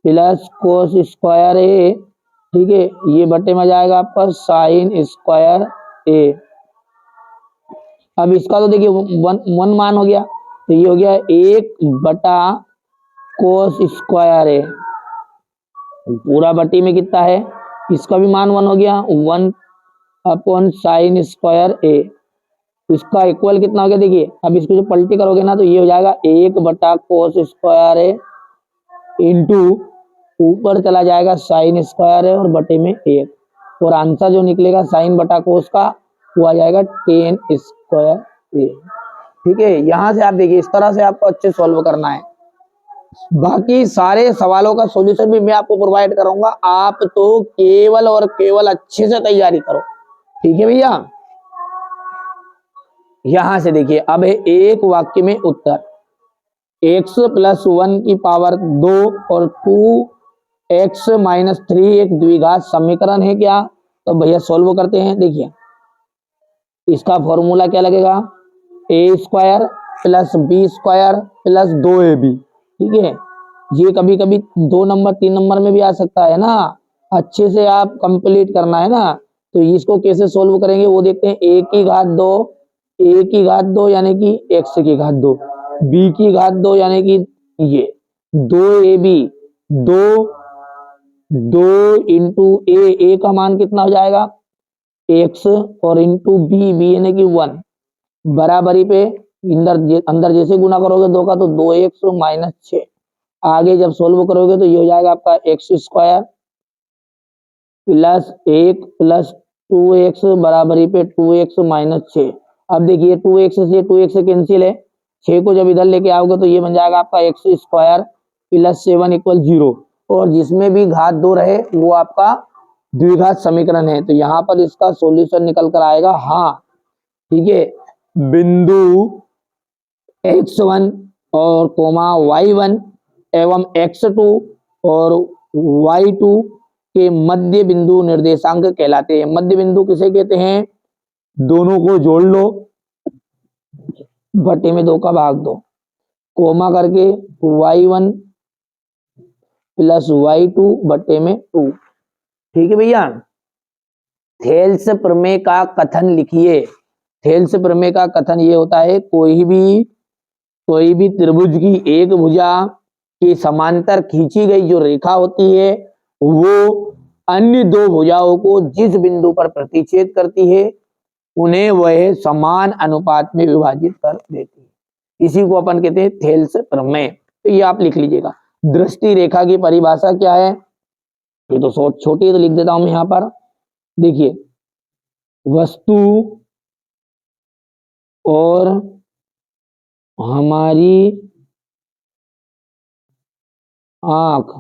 प्लस कोस स्क्वायर ए, ठीक है, ये बटे में जाएगा आपका साइन स्क्वायर ए। अब इसका तो देखिए वन मान हो गया, तो ये हो गया 1 बटा कोस स्क्वायर ए, पूरा बटी में कितना है, इसका भी मान 1 हो गया, 1 अपॉन साइन स्क्वायर ए, इसका इक्वल कितना हो गया, देखिए अब इसको जो पलटी करोगे ना तो ये हो जाएगा 1 बटा कोस स्क्वायर ए इंटू ऊपर चला जाएगा साइन स्क्वायर है और बटे में 1, और आंसर जो निकलेगा साइन बटा कोस का वो आ जाएगा 10 स्क्वायर ए, ठीक है। यहां से आप देखिए इस तरह से आपको अच्छे सॉल्व करना है। बाकी सारे सवालों का सॉल्यूशन भी मैं आपको प्रोवाइड करूंगा, आप तो केवल और केवल अच्छे से तैयारी करो, ठीक है भैया। यहां से देखिए अब है एक वाक्य में उत्तर, x प्लस 1 की पावर 2 और 2x माइनस 3 एक द्विघात समीकरण है क्या, तो भैया सॉल्व करते हैं। देखिए इसका फॉर्मूला क्या लगेगा, a square plus b square plus 2ab, ठीक है। ये कभी कभी 2 नंबर 3 नंबर में भी आ सकता है ना, अच्छे से आप कंप्लीट करना है ना। तो इसको कैसे सोल्व करेंगे वो देखते हैं। a की घात 2, a की घात 2 यानी कि x की घात 2, b की घात 2 यानी कि ये 2ab, 2 इंटू ए का मान कितना हो जाएगा x, और इंटू बी यानी कि 1, बराबरी पे अंदर जैसे गुना करोगे 2 का तो 2x माइनस 6, आगे जब सोल्व करोगे तो ये हो जाएगा आपका x square plus 1 plus 2x बराबरी पे 2x माइनस 6। अब देखिए 2x से कैंसिल है, 6 को जब इधर लेके आओगे तो ये बन जाएगा आपका एक्स स्क्वायर प्लस 7 इक्वल 0, और जिसमें भी घात 2 रहे वो आपका द्विघात समीकरण है, तो यहाँ पर इसका सॉल्यूशन निकल कर आएगा हाँ, ठीक है। बिंदु x1 और कोमा y1 एवं x2 और y2 के मध्य बिंदु निर्देशांक कहलाते हैं। मध्य बिंदु किसे कहते हैं, दोनों को जोड़ लो, बटे में 2 का भाग दो, कोमा करके y1 प्लस y2 बटे में 2, ठीक है भैया। थेल्स प्रमेय का कथन लिखिए। थेल्स प्रमेय का कथन ये होता है, कोई भी त्रिभुज की एक भुजा के समांतर खींची गई जो रेखा होती है वो अन्य 2 भुजाओं को जिस बिंदु पर प्रतिच्छेद करती है उन्हें वह समान अनुपात में विभाजित कर देती है। इसी को अपन कहते हैं थेल्स प्रमेय। तो ये आप लिख लीजिएगा। दृष्टि रेखा की परिभाषा क्या है, ये तो छोटी है तो लिख देता हूं मैं यहाँ पर। देखिए वस्तु और हमारी आंख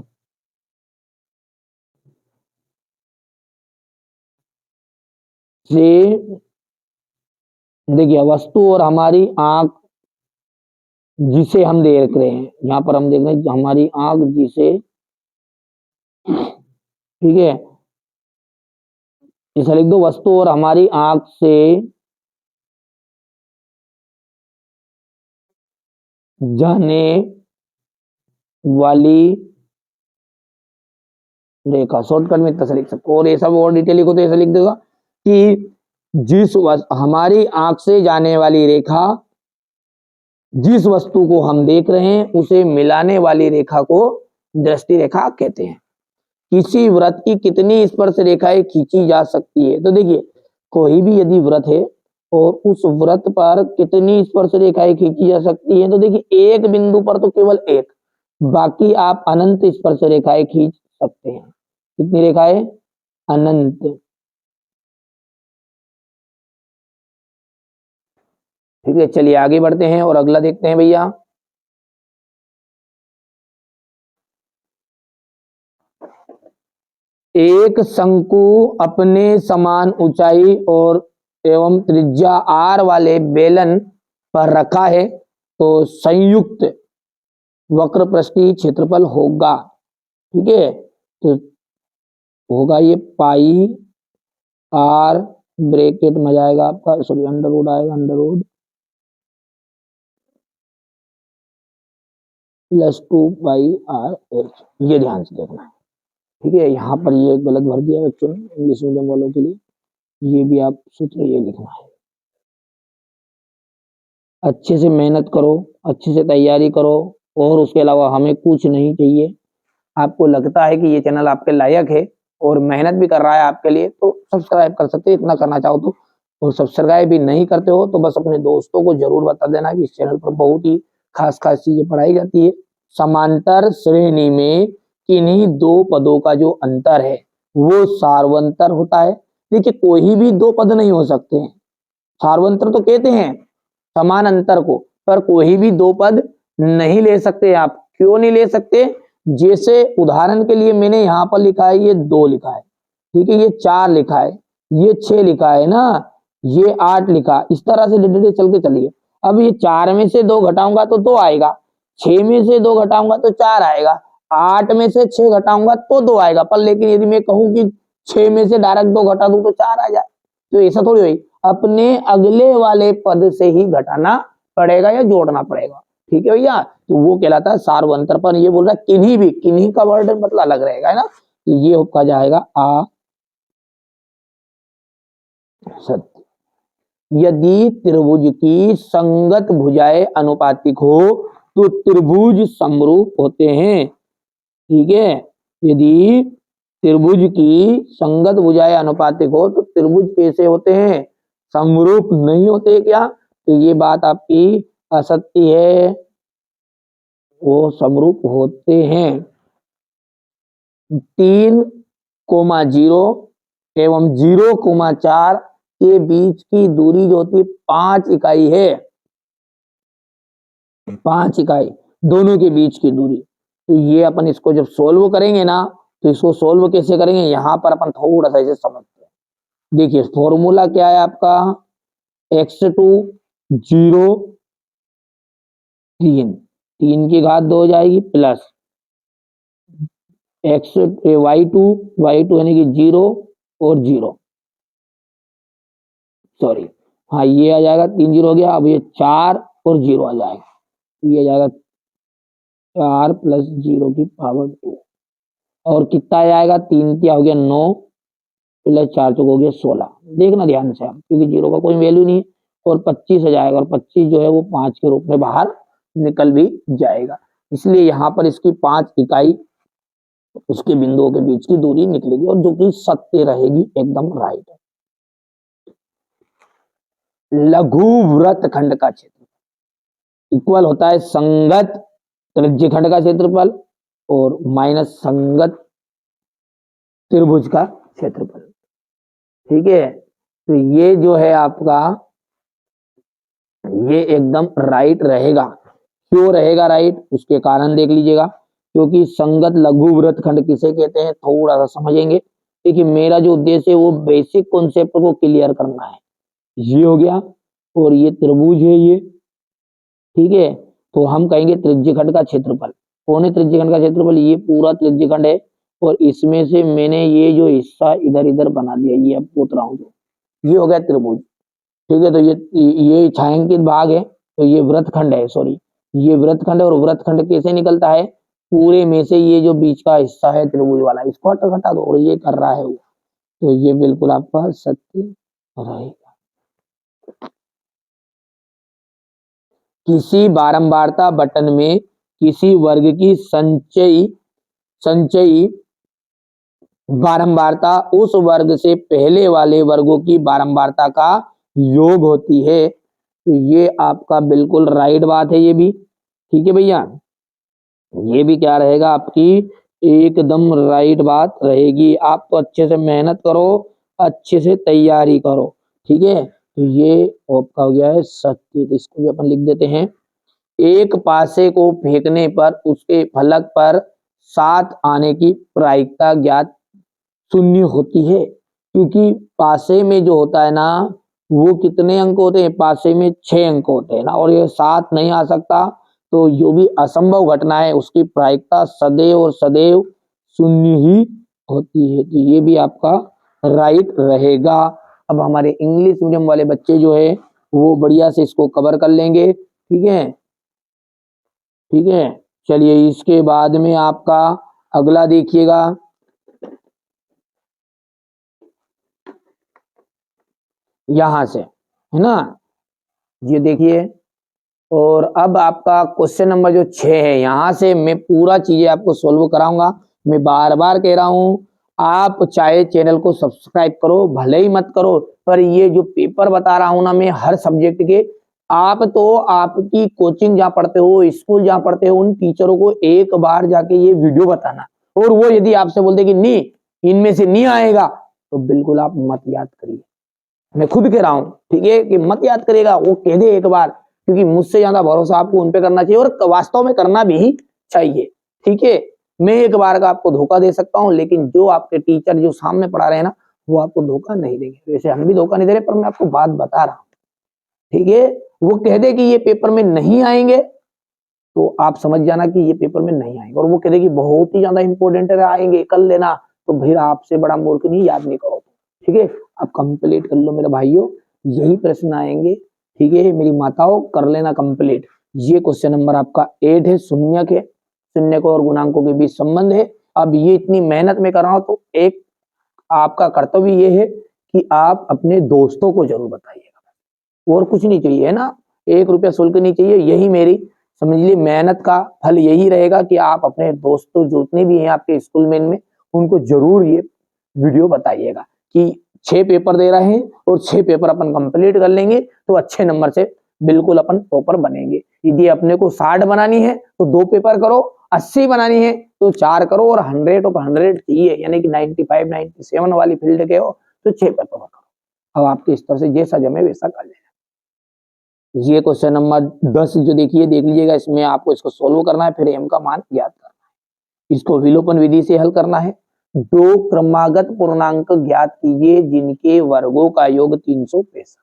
से, देखिए वस्तु और हमारी आंख जिसे हम देख रहे हैं, यहाँ पर हम देख रहे हैं हमारी आंख जिसे, ठीक है, इसे लिख दो, वस्तु और हमारी आंख से जाने वाली रेखा, शॉर्टकट में इतना से लिख सकते हो, और ये सब और डिटेल लिखो तो ऐसे लिख देगा कि हमारी आंख से जाने वाली रेखा जिस वस्तु को हम देख रहे हैं उसे मिलाने वाली रेखा को दृष्टि रेखा कहते हैं। किसी वृत्त की कितनी स्पर्श रेखाएं खींची जा सकती है, तो देखिए कोई भी यदि वृत्त है और उस वृत्त पर कितनी स्पर्श रेखाएं खींची जा सकती है, तो देखिए एक बिंदु पर तो केवल एक, बाकी आप अनंत स्पर्श रेखाएं खींच सकते हैं। कितनी रेखाएं? अनंत। ठीक है, चलिए आगे बढ़ते हैं और अगला देखते हैं भैया। एक शंकु अपने समान ऊंचाई और एवं त्रिज्या r वाले बेलन पर रखा है तो संयुक्त वक्र पृष्ठीय क्षेत्रफल होगा। ठीक है, तो होगा ये पाई r ब्रैकेट में जाएगा आपका, सॉरी अंडर रूट आएगा, अंडर रूट +2 पाई r h। ये ध्यान से देखना है। ठीक है, यहाँ पर ये गलत भर दिया बच्चों ने इंग्लिश मीडियम वालों के लिए, ये भी आप सूत्र ये लिखना है। अच्छे से मेहनत करो, अच्छे से तैयारी करो, और उसके अलावा हमें कुछ नहीं चाहिए। आपको लगता है कि ये चैनल आपके लायक है और मेहनत भी कर रहा है आपके लिए, तो सब्सक्राइब कर सकते हैं, इतना करना चाहो तो। और सब्सक्राइब भी नहीं करते हो तो बस अपने दोस्तों को जरूर बता देना कि इस चैनल पर बहुत ही खास खास चीजें पढ़ाई जाती है। समांतर श्रेणी में किन्हीं दो पदों का जो अंतर है वो सार्वंतर होता है। देखिए, कोई भी दो पद नहीं हो सकते हैं, सार्वंतर तो कहते हैं समान अंतर को, पर कोई भी दो पद नहीं ले सकते आप। क्यों नहीं ले सकते? जैसे उदाहरण के लिए मैंने यहाँ पर लिखा है, ये 2 लिखा है, ठीक है, ये 4 लिखा है, ये 6 लिखा है ना, ये 8 लिखा, इस तरह से धीरे चल के चलिए। अब ये 4 में से 2 घटाऊंगा तो 2 आएगा, 6 में से 2 घटाऊंगा तो 4 आएगा, 8 में से 6 घटाऊंगा तो 2 आएगा। पर लेकिन यदि मैं कहूं कि 6 में से डायरेक्ट 2 घटा दूं तो 4 आ जाए, तो ऐसा थोड़ी हुई, अपने अगले वाले पद से ही घटाना पड़ेगा या जोड़ना पड़ेगा। ठीक है भैया, तो वो कहलाता है सार्वंतर। पर ये बोल रहा है किन्हीं भी, किन्हीं का वर्ड मतलब अलग रहेगा, है ना, तो ये आपका जाएगा आ सत्य। यदि त्रिभुज की संगत भुजाएं अनुपातिक हो तो त्रिभुज समरूप होते हैं। ठीक है, यदि त्रिभुज की संगत भुजाएं अनुपातिक हो तो त्रिभुज कैसे होते हैं? समरूप नहीं होते क्या? तो ये बात आपकी असत्य है, वो समरूप होते हैं। 3,0 एवं 0,4 के बीच की दूरी जो होती है 5 इकाई है, 5 इकाई दोनों के बीच की दूरी। तो ये अपन इसको जब सोल्व करेंगे ना, तो इसको सोल्व कैसे करेंगे, यहां पर अपन थोड़ा सा इसे समझते हैं। देखिए फॉर्मूला क्या है आपका, x2 0 3 की घात 2 हो जाएगी, प्लस y2 यानी कि 0 और 0, सॉरी हाँ ये आ जाएगा, 3 0 हो गया। अब ये 4 और 0 आ जाएगा, ये आ जाएगा 4 + 0 की पावर 2, और कितना आ जाएगा, 3 क्या हो गया 9 + 4 चौक हो गया 16। देखना ध्यान से आप, क्योंकि 0 का कोई वैल्यू नहीं है, और 25 आ जाएगा, और 25 जो है वो 5 के रूप में बाहर निकल भी जाएगा। इसलिए यहाँ पर इसकी 5 इकाई उसके बिंदुओं के बीच की दूरी निकलेगी, और जो कि सत्य रहेगी, एकदम राइट है। लघु वृत्तखंड का क्षेत्रफल इक्वल होता है संगत त्रिज्यखंड का क्षेत्रफल और माइनस संगत त्रिभुज का क्षेत्रफल। ठीक है, तो ये जो है आपका, ये एकदम राइट रहेगा। क्यों रहेगा राइट, उसके कारण देख लीजिएगा। क्योंकि संगत लघु वृत्तखंड किसे कहते हैं थोड़ा सा समझेंगे। देखिए मेरा जो उद्देश्य है वो बेसिक कॉन्सेप्ट को क्लियर करना है। ये हो गया, और ये त्रिभुज है ये, ठीक है, तो हम कहेंगे त्रिज्यखंड का क्षेत्रफल। कौन है त्रिज्यखंड का क्षेत्रफल, ये पूरा त्रिज्यखंड है, और इसमें से मैंने ये जो हिस्सा इधर इधर बना दिया, ये अब पोत रहा हूँ, ये हो गया त्रिभुज। ठीक है, तो ये छायांकित भाग है, तो ये वृत्तखंड है, सॉरी ये वृत्तखंड है। और वृत्तखंड कैसे निकलता है, पूरे में से ये जो बीच का हिस्सा है त्रिभुज वाला, इसको हटा दो, और ये कर रहा है वो, तो ये बिल्कुल आपका सत्य रहेगा। किसी बारंबारता बटन में किसी वर्ग की संचयी बारंबारता उस वर्ग से पहले वाले वर्गों की बारंबारता का योग होती है। तो ये आपका बिल्कुल राइट बात है ये भी। ठीक है भैया, ये भी क्या रहेगा आपकी एकदम राइट बात रहेगी। आप तो अच्छे से मेहनत करो, अच्छे से तैयारी करो, ठीक है। तो ये आपका हो गया है सत्य, तो इसको भी अपन लिख देते हैं। एक पासे को फेंकने पर उसके फलक पर 7 आने की प्रायिकता ज्ञात शून्य होती है, क्योंकि पासे में जो होता है ना वो कितने अंक होते हैं, पासे में 6 अंक होते हैं ना, और ये 7 नहीं आ सकता, तो जो भी असंभव घटना है उसकी प्रायिकता सदैव और सदैव शून्य ही होती है। तो ये भी आपका राइट रहेगा। अब हमारे इंग्लिश मीडियम वाले बच्चे जो है वो बढ़िया से इसको कवर कर लेंगे, ठीक है, ठीक है। चलिए इसके बाद में आपका अगला देखिएगा, यहां से, है ना, ये देखिए। और अब आपका क्वेश्चन नंबर जो 6 है, यहां से मैं पूरा चीजें आपको सोल्व कराऊंगा। मैं बार बार कह रहा हूं, आप चाहे चैनल को सब्सक्राइब करो भले ही मत करो, पर ये जो पेपर बता रहा हूं ना मैं हर सब्जेक्ट के, आप तो आपकी कोचिंग जहां पढ़ते हो, स्कूल जहां पढ़ते हो, उन टीचरों को एक बार जाके ये वीडियो बताना, और वो यदि आपसे बोलते कि नहीं इनमें से नहीं आएगा, तो बिल्कुल आप मत याद करिए। मैं खुद कह रहा हूं, ठीक है, कि मत याद करेगा, वो कह दे एक बार, क्योंकि मुझसे ज्यादा भरोसा आपको उन पे करना चाहिए, और वास्तव में करना भी चाहिए, ठीक है। मैं एक बार का आपको धोखा दे सकता हूं, लेकिन जो आपके टीचर जो सामने पढ़ा रहे हैं ना, वो आपको धोखा नहीं देंगे। वैसे हम भी धोखा नहीं दे रहे, पर मैं आपको बात बता रहा हूं, ठीक है। वो कह दे कि ये पेपर में नहीं आएंगे, तो आप समझ जाना कि ये पेपर में नहीं आएंगे, और वो कह दे कि बहुत ही ज्यादा इंपॉर्टेंट है, आएंगे कर लेना, तो फिर आपसे बड़ा मूर्ख नहीं, याद नहीं करो, ठीक है। आप कंप्लीट कर लो मेरे भाइयों, यही प्रश्न आएंगे, ठीक है मेरी माताओं, कर लेना कंप्लीट। ये क्वेश्चन नंबर आपका 8 है, शून्यक है, शून्य को और गुणांकों के बीच संबंध है। अब ये इतनी मेहनत में कर रहा हूं, तो एक आपका कर्तव्य ये है कि आप अपने दोस्तों को जरूर बताइएगा, और कुछ नहीं चाहिए, है ना, 1 रुपया शुल्क नहीं चाहिए, यही मेरी समझ लीजिए मेहनत का फल यही रहेगा कि आप अपने दोस्तों जितने भी हैं आपके स्कूल में इनमें, उनको जरूर ये वीडियो बताइएगा कि 6 पेपर दे रहे हैं और 6 पेपर अपन कंप्लीट कर लेंगे, तो अच्छे नंबर से बिल्कुल अपन टॉपर बनेंगे। यदि अपने को 60 बनानी है तो 2 पेपर करो, 80 बनानी है तो 4 करो, और 100 ऑफ 100 चाहिए, यानी कि 95 97 वाली फील्ड के हो तो 6 पेपर करो। अब आपके स्तर से जैसा जमे वैसा कर लेना। ये क्वेश्चन नंबर 10 जो देखिए, देख लीजिएगा, इसमें आपको इसको सोल्व करना है, फिर एम का मान ज्ञात करना है, इसको विलोपन विधि से हल करना है। 2 क्रमागत पूर्णांक ज्ञात कीजिए जिनके वर्गों का योग 365।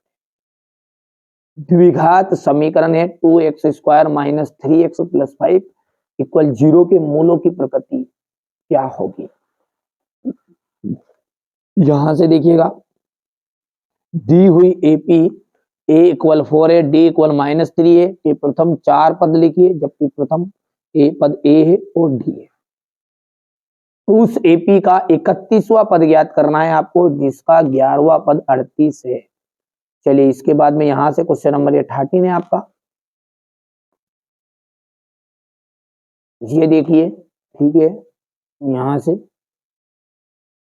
द्विघात समीकरण है 2x² minus 3x plus 5 equal 0 के मूलों की प्रकृति क्या होगी। यहां से देखिएगा, दी हुई एपी ए इक्वल 4 है, डी इक्वल -3 है, ये प्रथम 4 पद लिखिए, जबकि प्रथम ए पद ए है और डी है। उस एपी का 31वां पद ज्ञात करना है आपको, जिसका 11वां पद 38 है। चलिए इसके बाद में यहां से क्वेश्चन नंबर 18 है आपका, ये देखिए, ठीक है, यहां से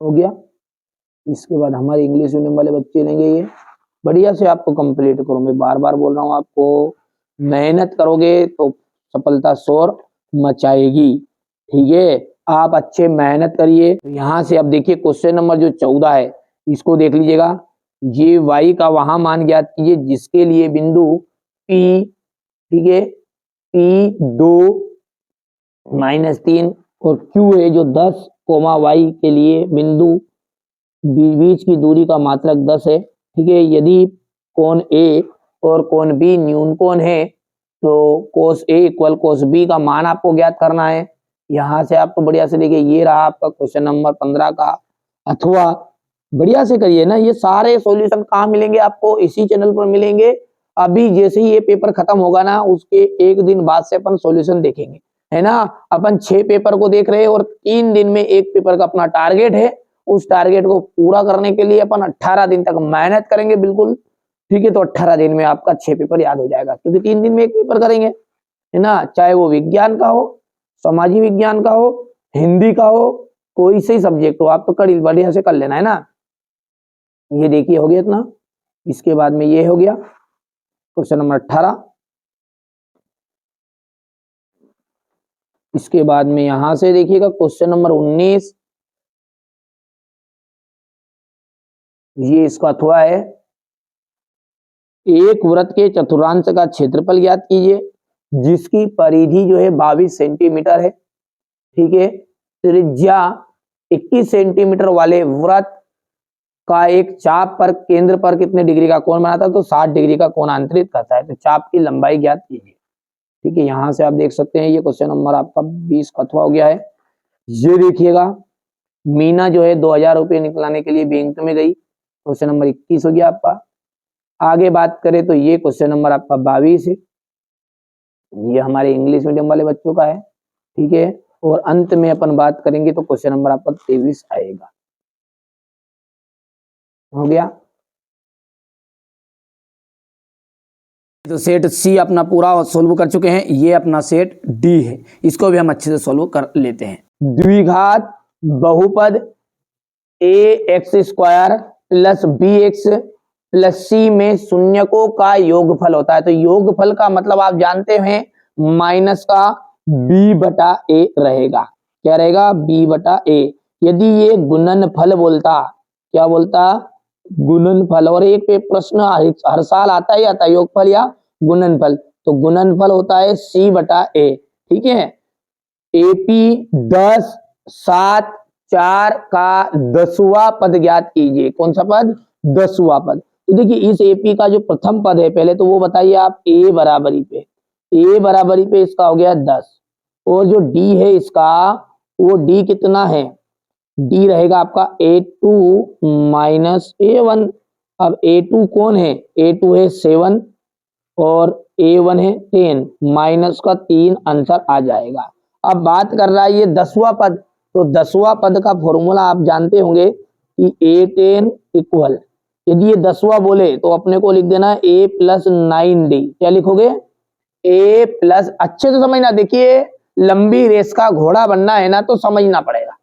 हो गया। इसके बाद हमारे इंग्लिश मीडियम वाले बच्चे लेंगे, ये बढ़िया से आपको कंप्लीट करो। मैं बार बार बोल रहा हूँ, आपको मेहनत करोगे तो सफलता शोर मचाएगी, ठीक है। आप अच्छे मेहनत करिए। यहाँ से अब देखिए क्वेश्चन नंबर जो 14 है, इसको देख लीजिएगा। ये y का वहां मान ज्ञात कीजिए जिसके लिए बिंदु P, ठीक है, P2 -3 और Q है जो 10, y के लिए बिंदु बीच की दूरी का मात्रक 10 है, ठीक है। यदि कोण A और कोण B न्यून कोण है, तो cos A equal cos B का मान आपको ज्ञात करना है। यहां से आपको बढ़िया से देखिए, ये रहा आपका क्वेश्चन नंबर 15 का, अथवा बढ़िया से करिए ना, ये सारे सॉल्यूशन कहाँ मिलेंगे आपको, इसी चैनल पर मिलेंगे। अभी जैसे ही ये पेपर खत्म होगा ना, उसके 1 दिन बाद से अपन सॉल्यूशन देखेंगे, है ना। अपन 6 पेपर को देख रहे हैं, और 3 दिन में एक पेपर का अपना टारगेट है। उस टारगेट को पूरा करने के लिए अपन 18 दिन तक मेहनत करेंगे, बिल्कुल, ठीक है। तो 18 दिन में आपका 6 पेपर याद हो जाएगा, क्योंकि 3 दिन में एक पेपर करेंगे, है ना। चाहे वो विज्ञान का हो, समाजी विज्ञान का हो, हिंदी का हो, कोई से सब्जेक्ट हो, आप तो कड़ी बढ़िया से कर लेना, है ना। ये देखिए हो गया इतना। इसके बाद में ये हो गया क्वेश्चन नंबर 18। इसके बाद में यहां से देखिएगा क्वेश्चन नंबर 19, ये इसका अथवा है। एक वृत्त के चतुर्थांश का क्षेत्रफल ज्ञात कीजिए जिसकी परिधि जो है 22 सेंटीमीटर है। ठीक है, त्रिज्या 21 सेंटीमीटर वाले वृत्त का एक चाप पर केंद्र पर कितने डिग्री का कोण बनाता है, तो 60 डिग्री का कोण अंतरित करता है। तो चाप की लंबाई ज्ञात कीजिए। ठीक है, यहां से आप देख सकते हैं ये क्वेश्चन नंबर आपका 20 का अथवा हो गया है। ये देखिएगा, मीना जो है 2000 रुपये निकलाने के लिए बैंक में गई, क्वेश्चन नंबर 21 हो गया आपका। आगे बात करें तो ये क्वेश्चन नंबर आपका 22 है, ये हमारे इंग्लिश मीडियम वाले बच्चों का है। ठीक है, और अंत में अपन बात करेंगे तो क्वेश्चन नंबर आपका 23 आएगा। हो गया। तो सेट सी अपना पूरा सोल्व कर चुके हैं, ये अपना सेट डी है, इसको भी हम अच्छे से सोल्व कर लेते हैं। द्विघात बहुपद a x square plus b x plus c में शून्यकों का योगफल होता है। तो योगफल का मतलब आप जानते हैं माइनस का बी बटा ए रहेगा। क्या रहेगा? बी बटा ए। यदि ये गुणनफल बोलता, क्या बोलता? गुणनफल। और एक पे प्रश्न हर साल आता ही आता है, योगफल या गुणनफल। तो गुणनफल होता है सी बटा ए। ठीक है, एपी 10 7 4 का 10वां पद ज्ञात कीजिए। कौन सा पद? 10वां पद। तो देखिए इस एपी का जो प्रथम पद है, पहले तो वो बताइए आप। ए बराबरी पे, ए बराबरी पे इसका हो गया 10, और जो डी है इसका, वो डी कितना है? डी रहेगा आपका A2 माइनस A1। अब A2 कौन है? A2 है 7 और A1 है 10, माइनस का 3 आंसर आ जाएगा। अब बात कर रहा है ये 10वां पद, तो 10वां पद का फॉर्मूला आप जानते होंगे कि A10 इक्वल, यदि ये 10वां बोले तो अपने को लिख देना A प्लस 9D। क्या लिखोगे? A प्लस, अच्छे से समझना, देखिए लंबी रेस का घोड़ा बनना है ना तो समझना पड़ेगा।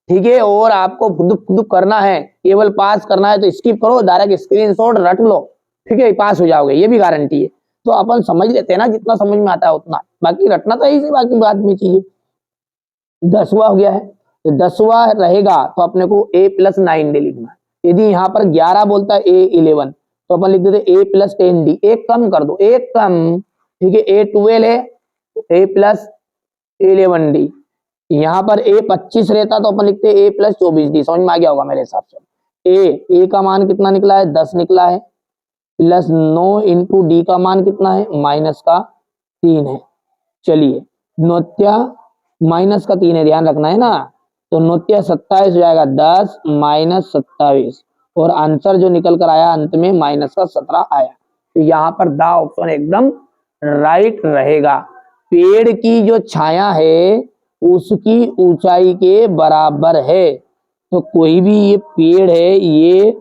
ठीक है, और आपको खुद करना है, केवल पास करना है तो स्किप करो, डायरेक्ट स्क्रीनशॉट रट लो। ठीक है, पास हो जाओगे, ये भी गारंटी है। तो अपन समझ लेते हैं ना, जितना समझ में आता है उतना, बाकी रटना तो इसी, बाकी बात में चीजें। 10वां हो गया है, तो 10वां रहेगा तो अपने को A प्लस 9D लिखना है। यदि यहाँ पर 11 बोलता है A11, तो अपन लिख देते A प्लस 10D। एक कम कर दो, एक कम। ठीक है, A12 है, A प्लस 11D। यहाँ पर A25 रहता तो अपन लिखते A प्लस 24D। समझ में आ गया होगा मेरे हिसाब से। A का मान कितना निकला है? 10 निकला है, प्लस 9 इंटू डी का मान कितना है? माइनस का 3 है। चलिए, नोत्या माइनस का 3 है, ध्यान रखना है ना। तो नोत्या 27 हो जाएगा, 10 माइनस 27, और आंसर जो निकल कर आया अंत में माइनस का 17 आया। तो यहाँ पर द ऑप्शन एकदम राइट रहेगा। पेड़ की जो छाया है उसकी ऊंचाई के बराबर है। तो कोई भी ये पेड़ है, ये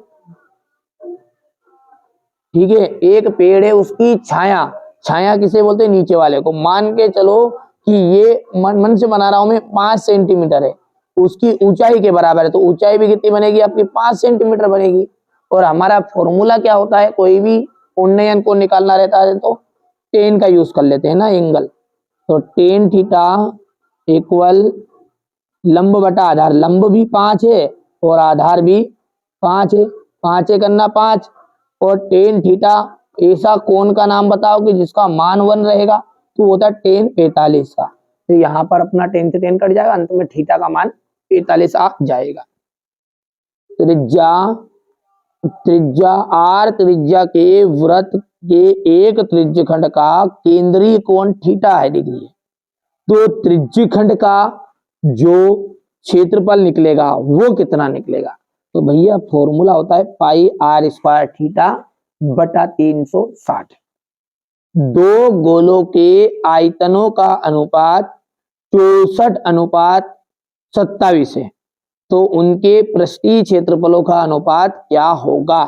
ठीक है, एक पेड़ है, उसकी छाया, छाया किसे बोलते हैं? नीचे वाले को। मान के चलो कि ये मन से बना रहा हूं मैं, 5 सेंटीमीटर है, उसकी ऊंचाई के बराबर है। तो ऊंचाई भी कितनी बनेगी आपकी? 5 सेंटीमीटर बनेगी। और हमारा फॉर्मूला क्या होता है? कोई भी उन्नयन को निकालना रहता है तो टेन का यूज कर लेते हैं ना, एंगल। तो टेन थीटा इक्वल लंब बटा आधार। लंब भी 5 है और आधार भी 5 है, 5 करना 5, और टेन थीटा ऐसा कोण का नाम बताओ कि जिसका मान 1 रहेगा, तो होता है टेन 45 का। तो यहाँ पर अपना 10 से 10 कट जाएगा, अंत में थीटा का मान 45 आ जाएगा। त्रिज्या, त्रिज्या आर त्रिज्या के वृत्त के एक त्रिज्यखंड का केंद्रीय कोण थीटा है, डिग्री। तो त्रिज्यखंड का जो क्षेत्रफल निकलेगा वो कितना निकलेगा? तो भैया फॉर्मूला होता है पाई आर स्क्वायर थीटा बटा 360। दो गोलों के आयतनों का अनुपात 64:27 है, तो उनके पृष्ठीय क्षेत्रफलों का अनुपात क्या होगा?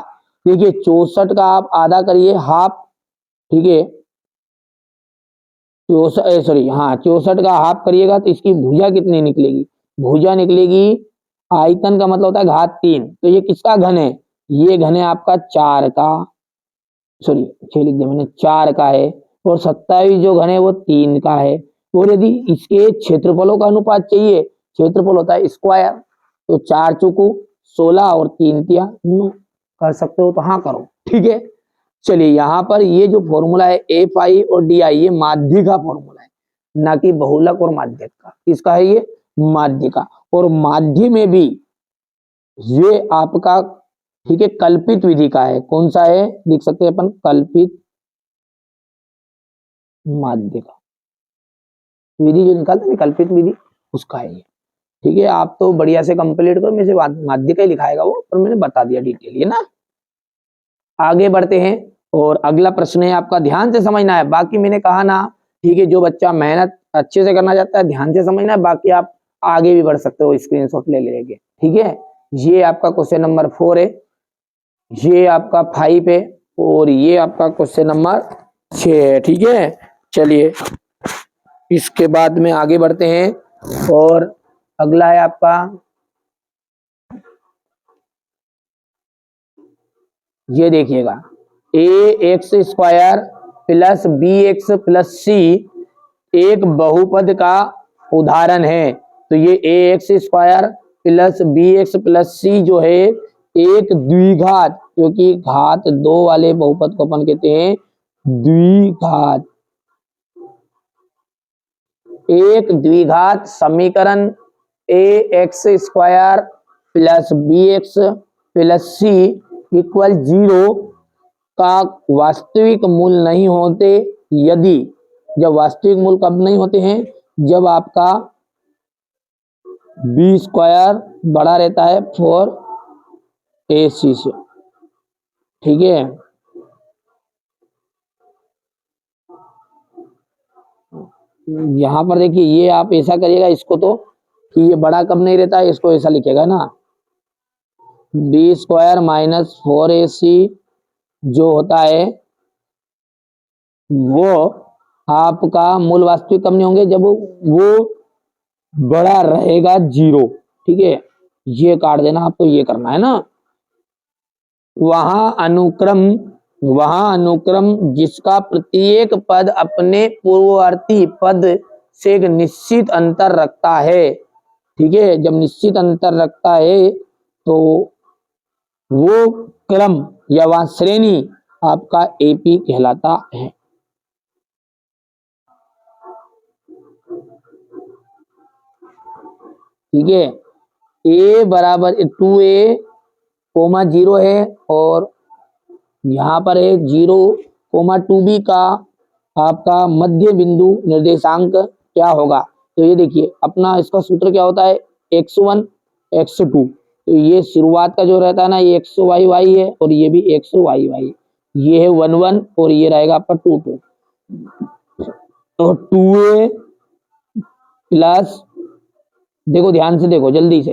देखिए 64 का आप आधा करिए, हाफ। ठीक है, 64 का हाफ करिएगा तो इसकी भुजा कितनी निकलेगी? भुजा निकलेगी, आयतन का मतलब होता है घात 3, तो ये किसका घन है? ये घन है आपका 4 का, 6 लिख दिया मैंने, 4 का है। और 27 जो घन है वो 3 का है। और यदि इसके क्षेत्रफलों का अनुपात चाहिए, क्षेत्रफल होता है स्क्वायर, तो 4 चौको 16 और 3 तिया 9 कर सकते हो, तो हाँ करो। ठीक है, चलिए यहाँ पर ये जो फॉर्मूला है एफ आई और डी आई, ये माध्य का फॉर्मूला है, ना कि बहुलक और माध्यक का। इसका है ये माध्य का, और माध्य में भी ये आपका, ठीक है, कल्पित विधि का है। कौन सा है, लिख सकते हैं अपन, कल्पित माध्य का विधि जो निकालते हैं कल्पित विधि, उसका है ये। ठीक है, आप तो बढ़िया से कंप्लीट करो, मेरे से माध्य का ही लिखाएगा वो, पर मैंने बता दिया डिटेल, ये ना। आगे बढ़ते हैं, और अगला प्रश्न है आपका, ध्यान से समझना है, बाकी मैंने कहा ना, ठीक है, जो बच्चा मेहनत अच्छे से करना चाहता है ध्यान से समझना है, बाकी आप आगे भी बढ़ सकते हो स्क्रीनशॉट ले लेके। ठीक है, ये आपका क्वेश्चन नंबर 4 है, ये आपका 5 है, और ये आपका क्वेश्चन नंबर 6 है। ठीक है, चलिए इसके बाद में आगे बढ़ते हैं, और अगला है आपका, ये देखिएगा, a x square plus b x plus c एक बहुपद का उदाहरण है। तो ये a x square plus b x plus c जो है एक द्विघात, क्योंकि घात 2 वाले बहुपद को अपन कहते हैं द्विघात, एक द्विघात समीकरण a x square plus b x plus c equal 0 का वास्तविक मूल नहीं होते, यदि, जब वास्तविक मूल कब नहीं होते हैं, जब आपका बी स्क्वायर बड़ा रहता है 4ac से। ठीक है, यहां पर देखिए, ये आप ऐसा करिएगा इसको, तो कि ये बड़ा कब नहीं रहता है, इसको ऐसा लिखेगा ना, बी स्क्वायर माइनस 4ac जो होता है वो आपका मूल वास्तविक कब नहीं होंगे, जब वो बड़ा रहेगा 0। ठीक है, ये काट देना आपको, ये करना है ना। वहां अनुक्रम जिसका प्रत्येक पद अपने पूर्ववर्ती पद से एक निश्चित अंतर रखता है। ठीक है, जब निश्चित अंतर रखता है तो वो क्रम या वह श्रेणी आपका एपी कहलाता है। ठीक है, ए बराबर 2a, 0 है, और यहाँ पर है 0, 2b का आपका मध्य बिंदु निर्देशांक क्या होगा। तो ये देखिए, अपना इसका सूत्र क्या होता है, x1 x2, तो ये शुरुआत का जो रहता है ना, ये x y y है, और ये भी x y y, ये है 1 1, और ये रहेगा आपका 2 2, तो 2a प्लस, देखो ध्यान से देखो जल्दी से,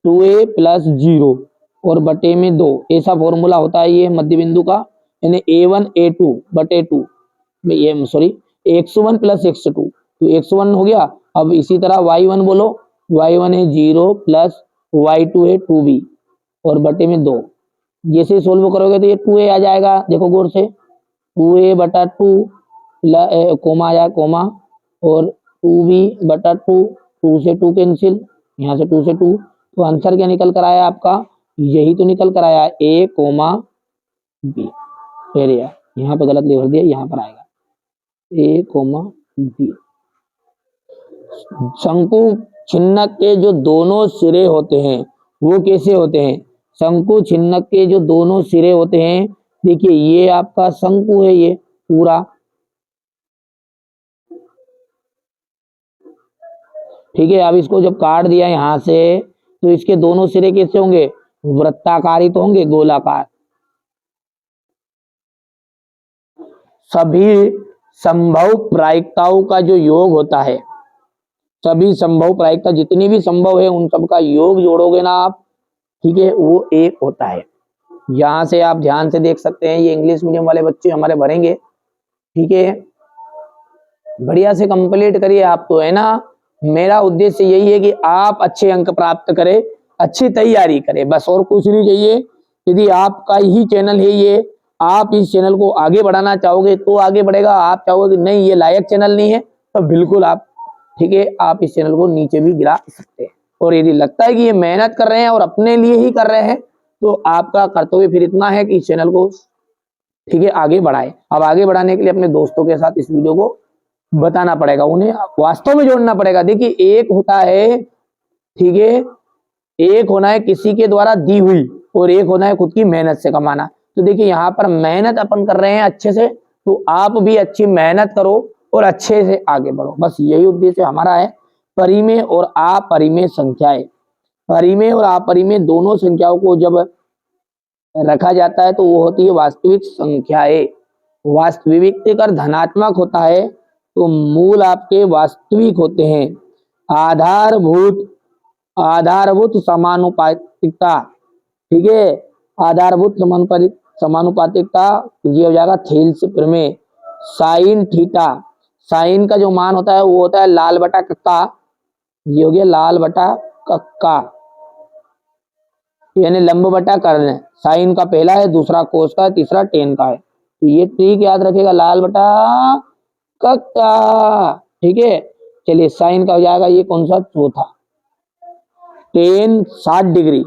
2a प्लस 0 और बटे में 2, ऐसा फॉर्मूला होता है ये मध्य बिंदु का, यानी a1 a2 बटे 2, ये सॉरी x1 प्लस x2, तो x1 हो गया। अब इसी तरह y1 बोलो, y1 है 0 प्लस y2 है 2b और बटे में 2, जैसे सोल्व करोगे तो ये 2a आ जाएगा, देखो गौर से, 2a बटा 2 कोमा आ जाए कोमा, और 2b बटा 2, 2 से 2 कैंसिल, यहाँ से 2 से 2, तो आंसर क्या निकल कर आया आपका, यही तो निकल कर आया a कोमा b। एरिया यहाँ पे गलत लिख दिया, यहाँ पर आएगा a कोमा b। शंकु छिन्नक के जो दोनों सिरे होते हैं वो कैसे होते हैं, शंकु छिन्नक के जो दोनों सिरे होते हैं, देखिए ये आपका शंकु है, ये पूरा, ठीक है। अब इसको जब काट दिया यहां से, तो इसके दोनों सिरे कैसे होंगे, वृत्ताकार ही तो होंगे, गोलाकार। सभी संभव प्रायिकताओं का जो योग होता है, सभी संभव प्रायिकता जितनी भी संभव है उन सब का योग जोड़ोगे ना आप, ठीक है, वो एक होता है। यहां से आप ध्यान से देख सकते हैं, ये इंग्लिश मीडियम वाले बच्चे हमारे भरेंगे, ठीक है, बढ़िया से कंप्लीट करिए आप, तो है ना। मेरा उद्देश्य यही है कि आप अच्छे अंक प्राप्त करें, अच्छी तैयारी करें, बस, और कुछ नहीं चाहिए। यदि आपका ही चैनल है ये, आप इस चैनल को आगे बढ़ाना चाहोगे तो आगे बढ़ेगा, आप चाहोगे कि नहीं ये लायक चैनल नहीं है, तो बिल्कुल आप ठीक है, आप इस चैनल को नीचे भी गिरा सकते हैं। और यदि लगता है कि ये मेहनत कर रहे हैं और अपने लिए ही कर रहे हैं, तो आपका कर्तव्य फिर इतना है कि इस चैनल को, ठीक है, आगे बढ़ाए। अब आगे बढ़ाने के लिए अपने दोस्तों के साथ इस वीडियो को बताना पड़ेगा, उन्हें वास्तव में जोड़ना पड़ेगा। देखिए, एक होता है, ठीक है, एक होना है किसी के द्वारा दी हुई, और एक होना है खुद की मेहनत से कमाना। तो देखिए, यहाँ पर मेहनत अपन कर रहे हैं अच्छे से, तो आप भी अच्छी मेहनत करो और अच्छे से आगे बढ़ो। बस यही उद्देश्य हमारा है। परिमेय और अपरिमेय संख्याएं, परिमेय और अपरिमेय दोनों संख्याओं को जब रखा जाता है तो वो होती है वास्तविक संख्याएं। वास्तविक कर धनात्मक होता है तो मूल आपके वास्तविक होते हैं। आधारभूत समानुपातिकता, ठीक है, आधारभूत समानुपातिकता, ये हो जाएगा थेल्स प्रमेय। साइन थीटा, साइन का जो मान होता है वो होता है लाल बटा कक्का, ये हो गया लाल बटा कक्का, यानी लंब बटा कर्ण। साइन का पहला है, दूसरा कोस का है, तीसरा टेन का है। तो ये ट्रिक याद रखेगा, लाल बटा कक्का, ठीक है। चलिए, साइन का हो जाएगा ये कौन सा, चौथा। टेन 60 डिग्री,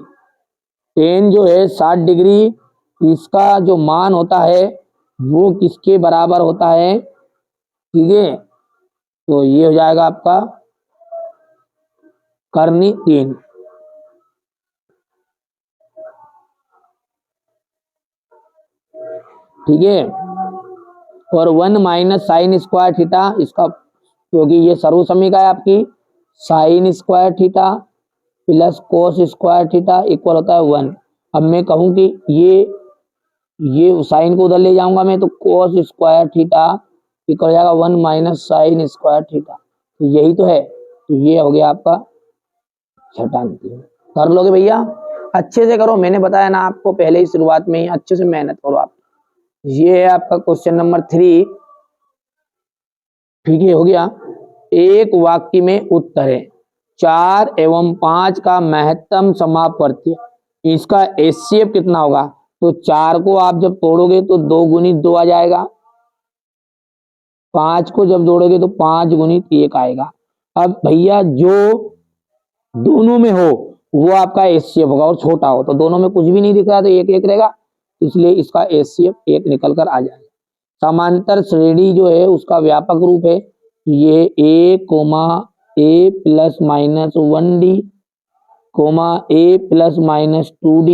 टेन जो है 60 डिग्री, इसका जो मान होता है वो किसके बराबर होता है, ठीक है। तो ये हो जाएगा आपका कर्णी 3, ठीक है। और 1 माइनस साइन स्क्वायर थीटा, इसका क्योंकि ये सर्वसमीका है आपकी, sine square theta plus cos square theta equal होता है 1। अब मैं कहूं कि ये साइन को उधर ले जाऊंगा मैं, तो कोस स्क्वायर थीटा इक्वल हो जाएगा 1 माइनस साइन स्क्वायर थीटा। तो यही तो है। तो ये हो गया आपका छठा अंतिम। कर लोगे भैया, अच्छे से करो, मैंने बताया ना आपको पहले ही शुरुआत में ही, अच्छे से मेहनत करो आप। ये है आपका क्वेश्चन नंबर 3, ठीक है, हो गया। एक वाक्य में उत्तर है 4 एवं 5 का महत्तम समापवर्ती, इसका एचसीएफ कितना होगा। तो 4 को आप जब तोड़ोगे तो 2 गुणित 2 आ जाएगा, 5 को जब जोड़ोगे तो 5 गुणित 1 आएगा। अब भैया जो दोनों में हो वो आपका एचसीएफ होगा, और छोटा हो तो दोनों में कुछ भी नहीं दिख रहा तो 1 1 रहेगा, इसलिए इसका एचसीएफ 1 निकल कर आ जाएगा। समांतर श्रेणी जो है उसका व्यापक रूप है, ये a plus minus 1d, a plus minus 2d,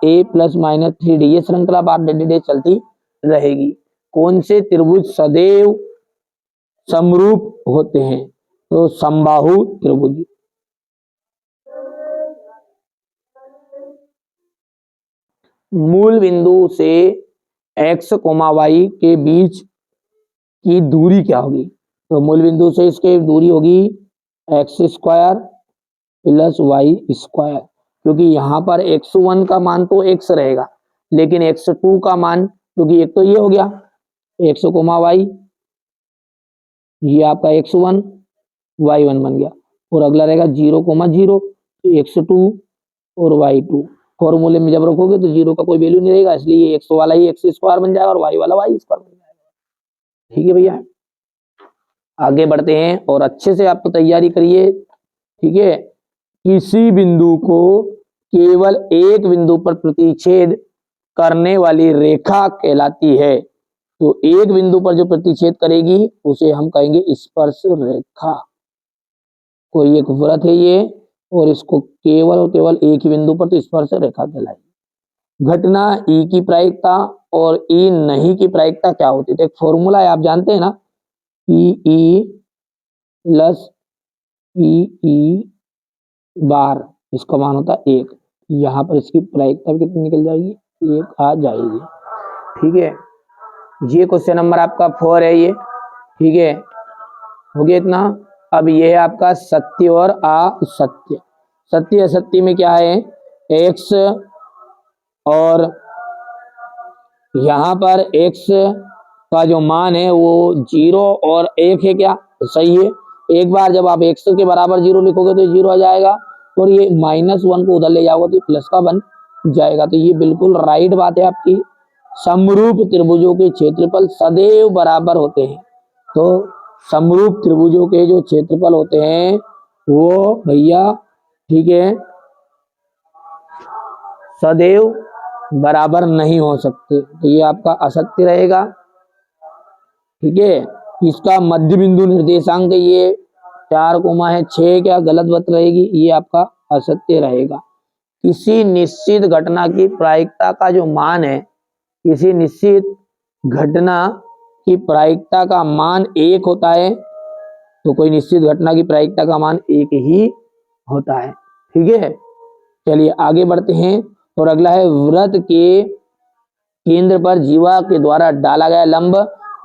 a plus minus 3d, ये श्रृंखला बार डे चलती रहेगी। कौन से त्रिभुज सदैव समरूप होते हैं, तो समबाहु त्रिभुज। मूल बिंदु से x, y के बीच की दूरी क्या होगी, तो मूल बिंदु से इसके दूरी होगी x square plus y square, क्योंकि यहाँ पर x1 का मान तो x रहेगा, लेकिन x2 का मान, क्योंकि एक तो ये हो गया x, y, ये आपका x1 y1 बन गया, और अगला रहेगा 0, 0, x2 और y2। फॉर्मूले में जब रखोगे तो 0 का कोई वैल्यू नहीं रहेगा, इसलिए ये x वाला ही x स्क्वायर बन जाएगा और y वाला y स्क्वायर बन जाएगा। ठीक है भैया, आगे बढ़ते हैं और अच्छे से आप तो तैयारी करिए, ठीक है। किसी बिंदु को केवल एक बिंदु पर प्रतिच्छेद करने वाली रेखा कहलाती है, तो एक बिंदु पर जो प्रतिच्छेद करेगी उसे हम कहेंगे स्पर्श रेखा। कोई एक वृत्त है ये, और इसको केवल और केवल एक ही बिंदु पर तो स्पर्श रेखा कहलाएगी। घटना ई की प्रायिकता और ई नहीं की प्रायिकता क्या होती है, तो एक फॉर्मूला है, आप जानते हैं ना, पीई प्लस पीई बार, इसका मान होता है 1। यहाँ पर इसकी प्रायिकता कितनी निकल जाएगी, 1 आ जाएगी। ठीक है, ये क्वेश्चन नंबर आपका 4 है ये, ठीक है, हो गया इतना। अब ये है आपका सत्य और असत्य। सत्य असत्य में क्या है, x और यहाँ पर x का जो मान है वो 0 और 1 है, क्या तो सही है। एक बार जब आप x के बराबर 0 लिखोगे तो 0 आ जाएगा, और ये -1 को उधर ले जाओगे तो प्लस का बन जाएगा। तो ये बिल्कुल राइट बात है आपकी। समरूप त्रिभुजों के क्षेत्रफल सदैव बराबर होते हैं, तो समरूप त्रिभुजों के जो क्षेत्रफल होते हैं वो भैया, ठीक है, सदैव बराबर नहीं हो सकते, तो ये आपका असत्य रहेगा। ठीक है, इसका मध्य बिंदु निर्देशांक ये 4,6 क्या गलत बात रहेगी, ये आपका असत्य रहेगा। किसी निश्चित घटना की प्रायिकता का जो मान है, किसी निश्चित घटना की प्रायिकता का मान 1 होता है, तो कोई निश्चित घटना की प्रायिकता का मान 1 ही होता है। ठीक है, चलिए आगे बढ़ते हैं। और अगला है, वृत्त के केंद्र पर जीवा के द्वारा डाला गया लंब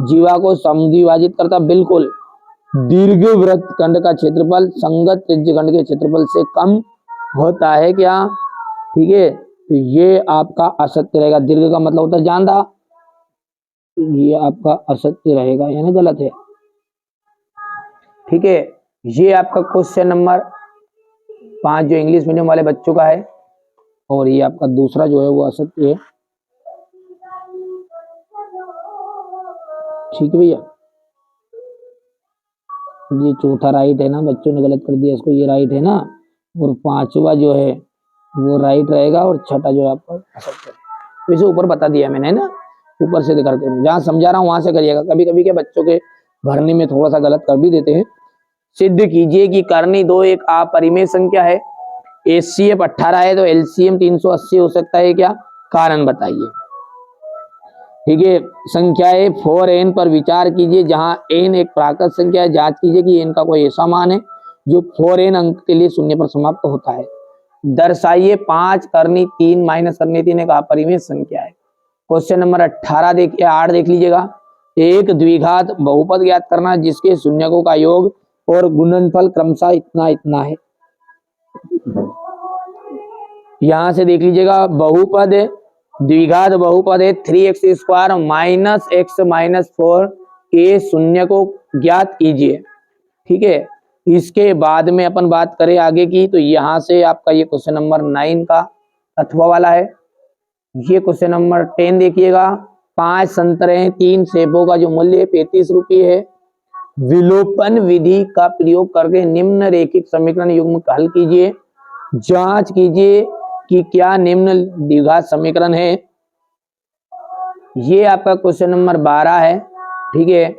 जीवा को समद्विभाजित करता। बिल्कुल, दीर्घ वृत्त खंड का क्षेत्रफल संगत त्रिज्य खंड के क्षेत्रफल से कम होता है क्या? ठीक है, तो ये आपका असत्य रहेगा। दीर्घ का मतलब होता है ज्यादा, ये आपका असत्य रहेगा, यानी गलत है। ठीक है, ये आपका क्वेश्चन नंबर 5 जो इंग्लिश मीडियम वाले बच्चों का है, और ये आपका दूसरा जो है वो असत्य है। ठीक है भैया, ये चौथा राइट है ना, बच्चों ने गलत कर दिया इसको, ये राइट है ना, और 5वां जो है वो राइट रहेगा, और छठा जो है आपका असत्य है। इसे ऊपर बता दिया मैंने ना, ऊपर से करके जहाँ समझा रहा हूँ वहां से करिएगा। कभी कभी के बच्चों के भरने में थोड़ा सा गलत कर भी देते हैं। सिद्ध कीजिए कि करनी 2 एक अपरिमेय संख्या है। HCF 18 है तो LCM 380 हो सकता है क्या? कारण बताइए। ठीक है, संख्याएं 4n पर विचार कीजिए, जहां n एक प्राकृत संख्या है। जांच कीजिए कि n का कोई ऐसा मान है जो 4n अंक के लिए शून्य पर समाप्त होता है। दर्शाइए 5 करनी 3 माइनस करनी 3 एक अपरिमेय संख्या है। क्वेश्चन नंबर 18 देखिए, 8 देख लीजिएगा। एक द्विघात बहुपद ज्ञात करना जिसके शून्यकों का योग और गुणनफल क्रमशः इतना इतना है। यहां से देख लीजिएगा, बहुपद द्विघात बहुपद है 3x² माइनस x माइनस 4 के शून्य को ज्ञात कीजिए। ठीक है, इसके बाद में अपन बात करें आगे की, तो यहां से आपका ये क्वेश्चन नंबर 9 का अथवा वाला है। ये क्वेश्चन नंबर 10 देखिएगा। 5 संतरे 3 सेबों का जो मूल्य 35 रुपये है। विलोपन विधि का प्रयोग करके निम्न रेखिक समीकरण युग्म हल कीजिए। जांच कीजिए कि क्या निम्न द्विघात समीकरण है। ये आपका क्वेश्चन नंबर 12 है। ठीक है,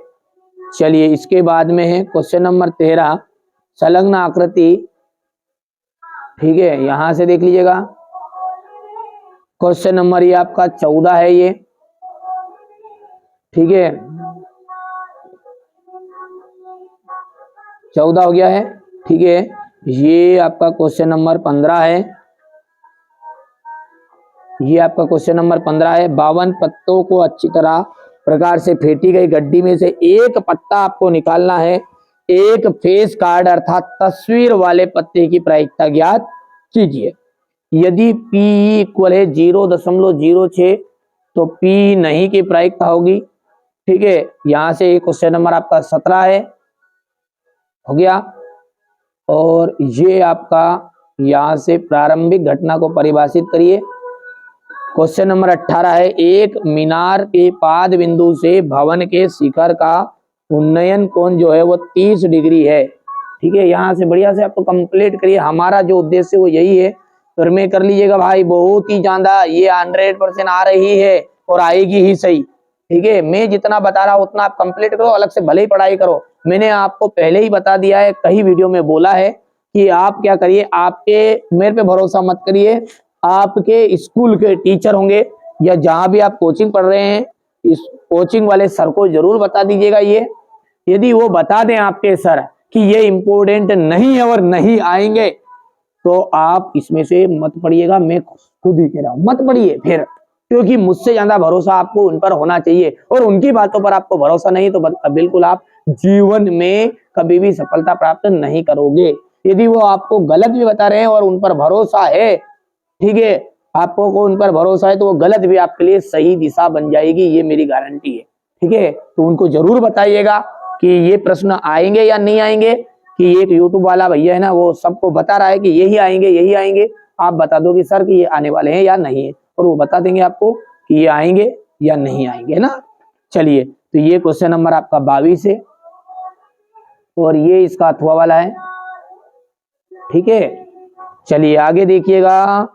चलिए इसके बाद में है क्वेश्चन नंबर 13 संलग्न आकृति। ठीक है, यहां से देख लीजिएगा। क्वेश्चन नंबर ये आपका 14 है ये। ठीक है, 14 हो गया है। ठीक है, ये आपका क्वेश्चन नंबर 15 है। ये आपका क्वेश्चन नंबर 15 है। 52 पत्तों को अच्छी तरह प्रकार से फेंटी गई गड्डी में से एक पत्ता आपको निकालना है। एक फेस कार्ड अर्थात तस्वीर वाले पत्ते की प्रायिकता ज्ञात कीजिए। यदि P इक्वल है 0.06 तो P नहीं की प्रायिकता होगी। ठीक है, यहां से क्वेश्चन नंबर आपका 17 है, हो गया। और ये आपका यहां से प्रारंभिक घटना को परिभाषित करिए। क्वेश्चन नंबर 18 है, एक मीनार के पाद बिंदु से भवन के शिखर का उन्नयन कोण जो है वो 30 डिग्री है। ठीक है, यहाँ से बढ़िया से आपको कंप्लीट करिए। हमारा जो उद्देश्य वो यही है, फिर में कर लीजिएगा भाई, बहुत ही ज्यादा ये 100% आ रही है और आएगी ही सही। ठीक है, मैं जितना बता रहा हूँ उतना आप कंप्लीट करो, अलग से भले ही पढ़ाई करो। मैंने आपको पहले ही बता दिया है, कई वीडियो में बोला है कि आप क्या करिए, आपके मेरे पे भरोसा मत करिए, आपके स्कूल के टीचर होंगे या जहां भी आप कोचिंग पढ़ रहे हैं, इस कोचिंग वाले सर को जरूर बता दीजिएगा। ये यदि वो बता दें आपके सर कि ये इम्पोर्टेंट नहीं है और नहीं आएंगे, तो आप इसमें से मत पढ़िएगा। मैं खुद ही कह रहा हूं, मत पढ़िए फिर, क्योंकि मुझसे ज्यादा भरोसा आपको उन पर होना चाहिए, और उनकी बातों पर आपको भरोसा नहीं तो बिल्कुल आप जीवन में कभी भी सफलता प्राप्त नहीं करोगे। यदि वो आपको गलत भी बता रहे हैं और उन पर भरोसा है, ठीक है, आपको को उन पर भरोसा है, तो वो गलत भी आपके लिए सही दिशा बन जाएगी, ये मेरी गारंटी है। ठीक है, तो उनको जरूर बताइएगा कि ये प्रश्न आएंगे या नहीं आएंगे। कि एक यूट्यूब वाला भैया है ना, वो सबको बता रहा है कि यही आएंगे यही आएंगे, आप बता दो कि सर कि ये आने वाले हैं या नहीं है, और वो बता देंगे आपको कि ये आएंगे या नहीं आएंगे, है ना। चलिए, तो ये क्वेश्चन नंबर आपका 22 है। और ये इसका अथवा वाला है। ठीक है, चलिए आगे देखिएगा।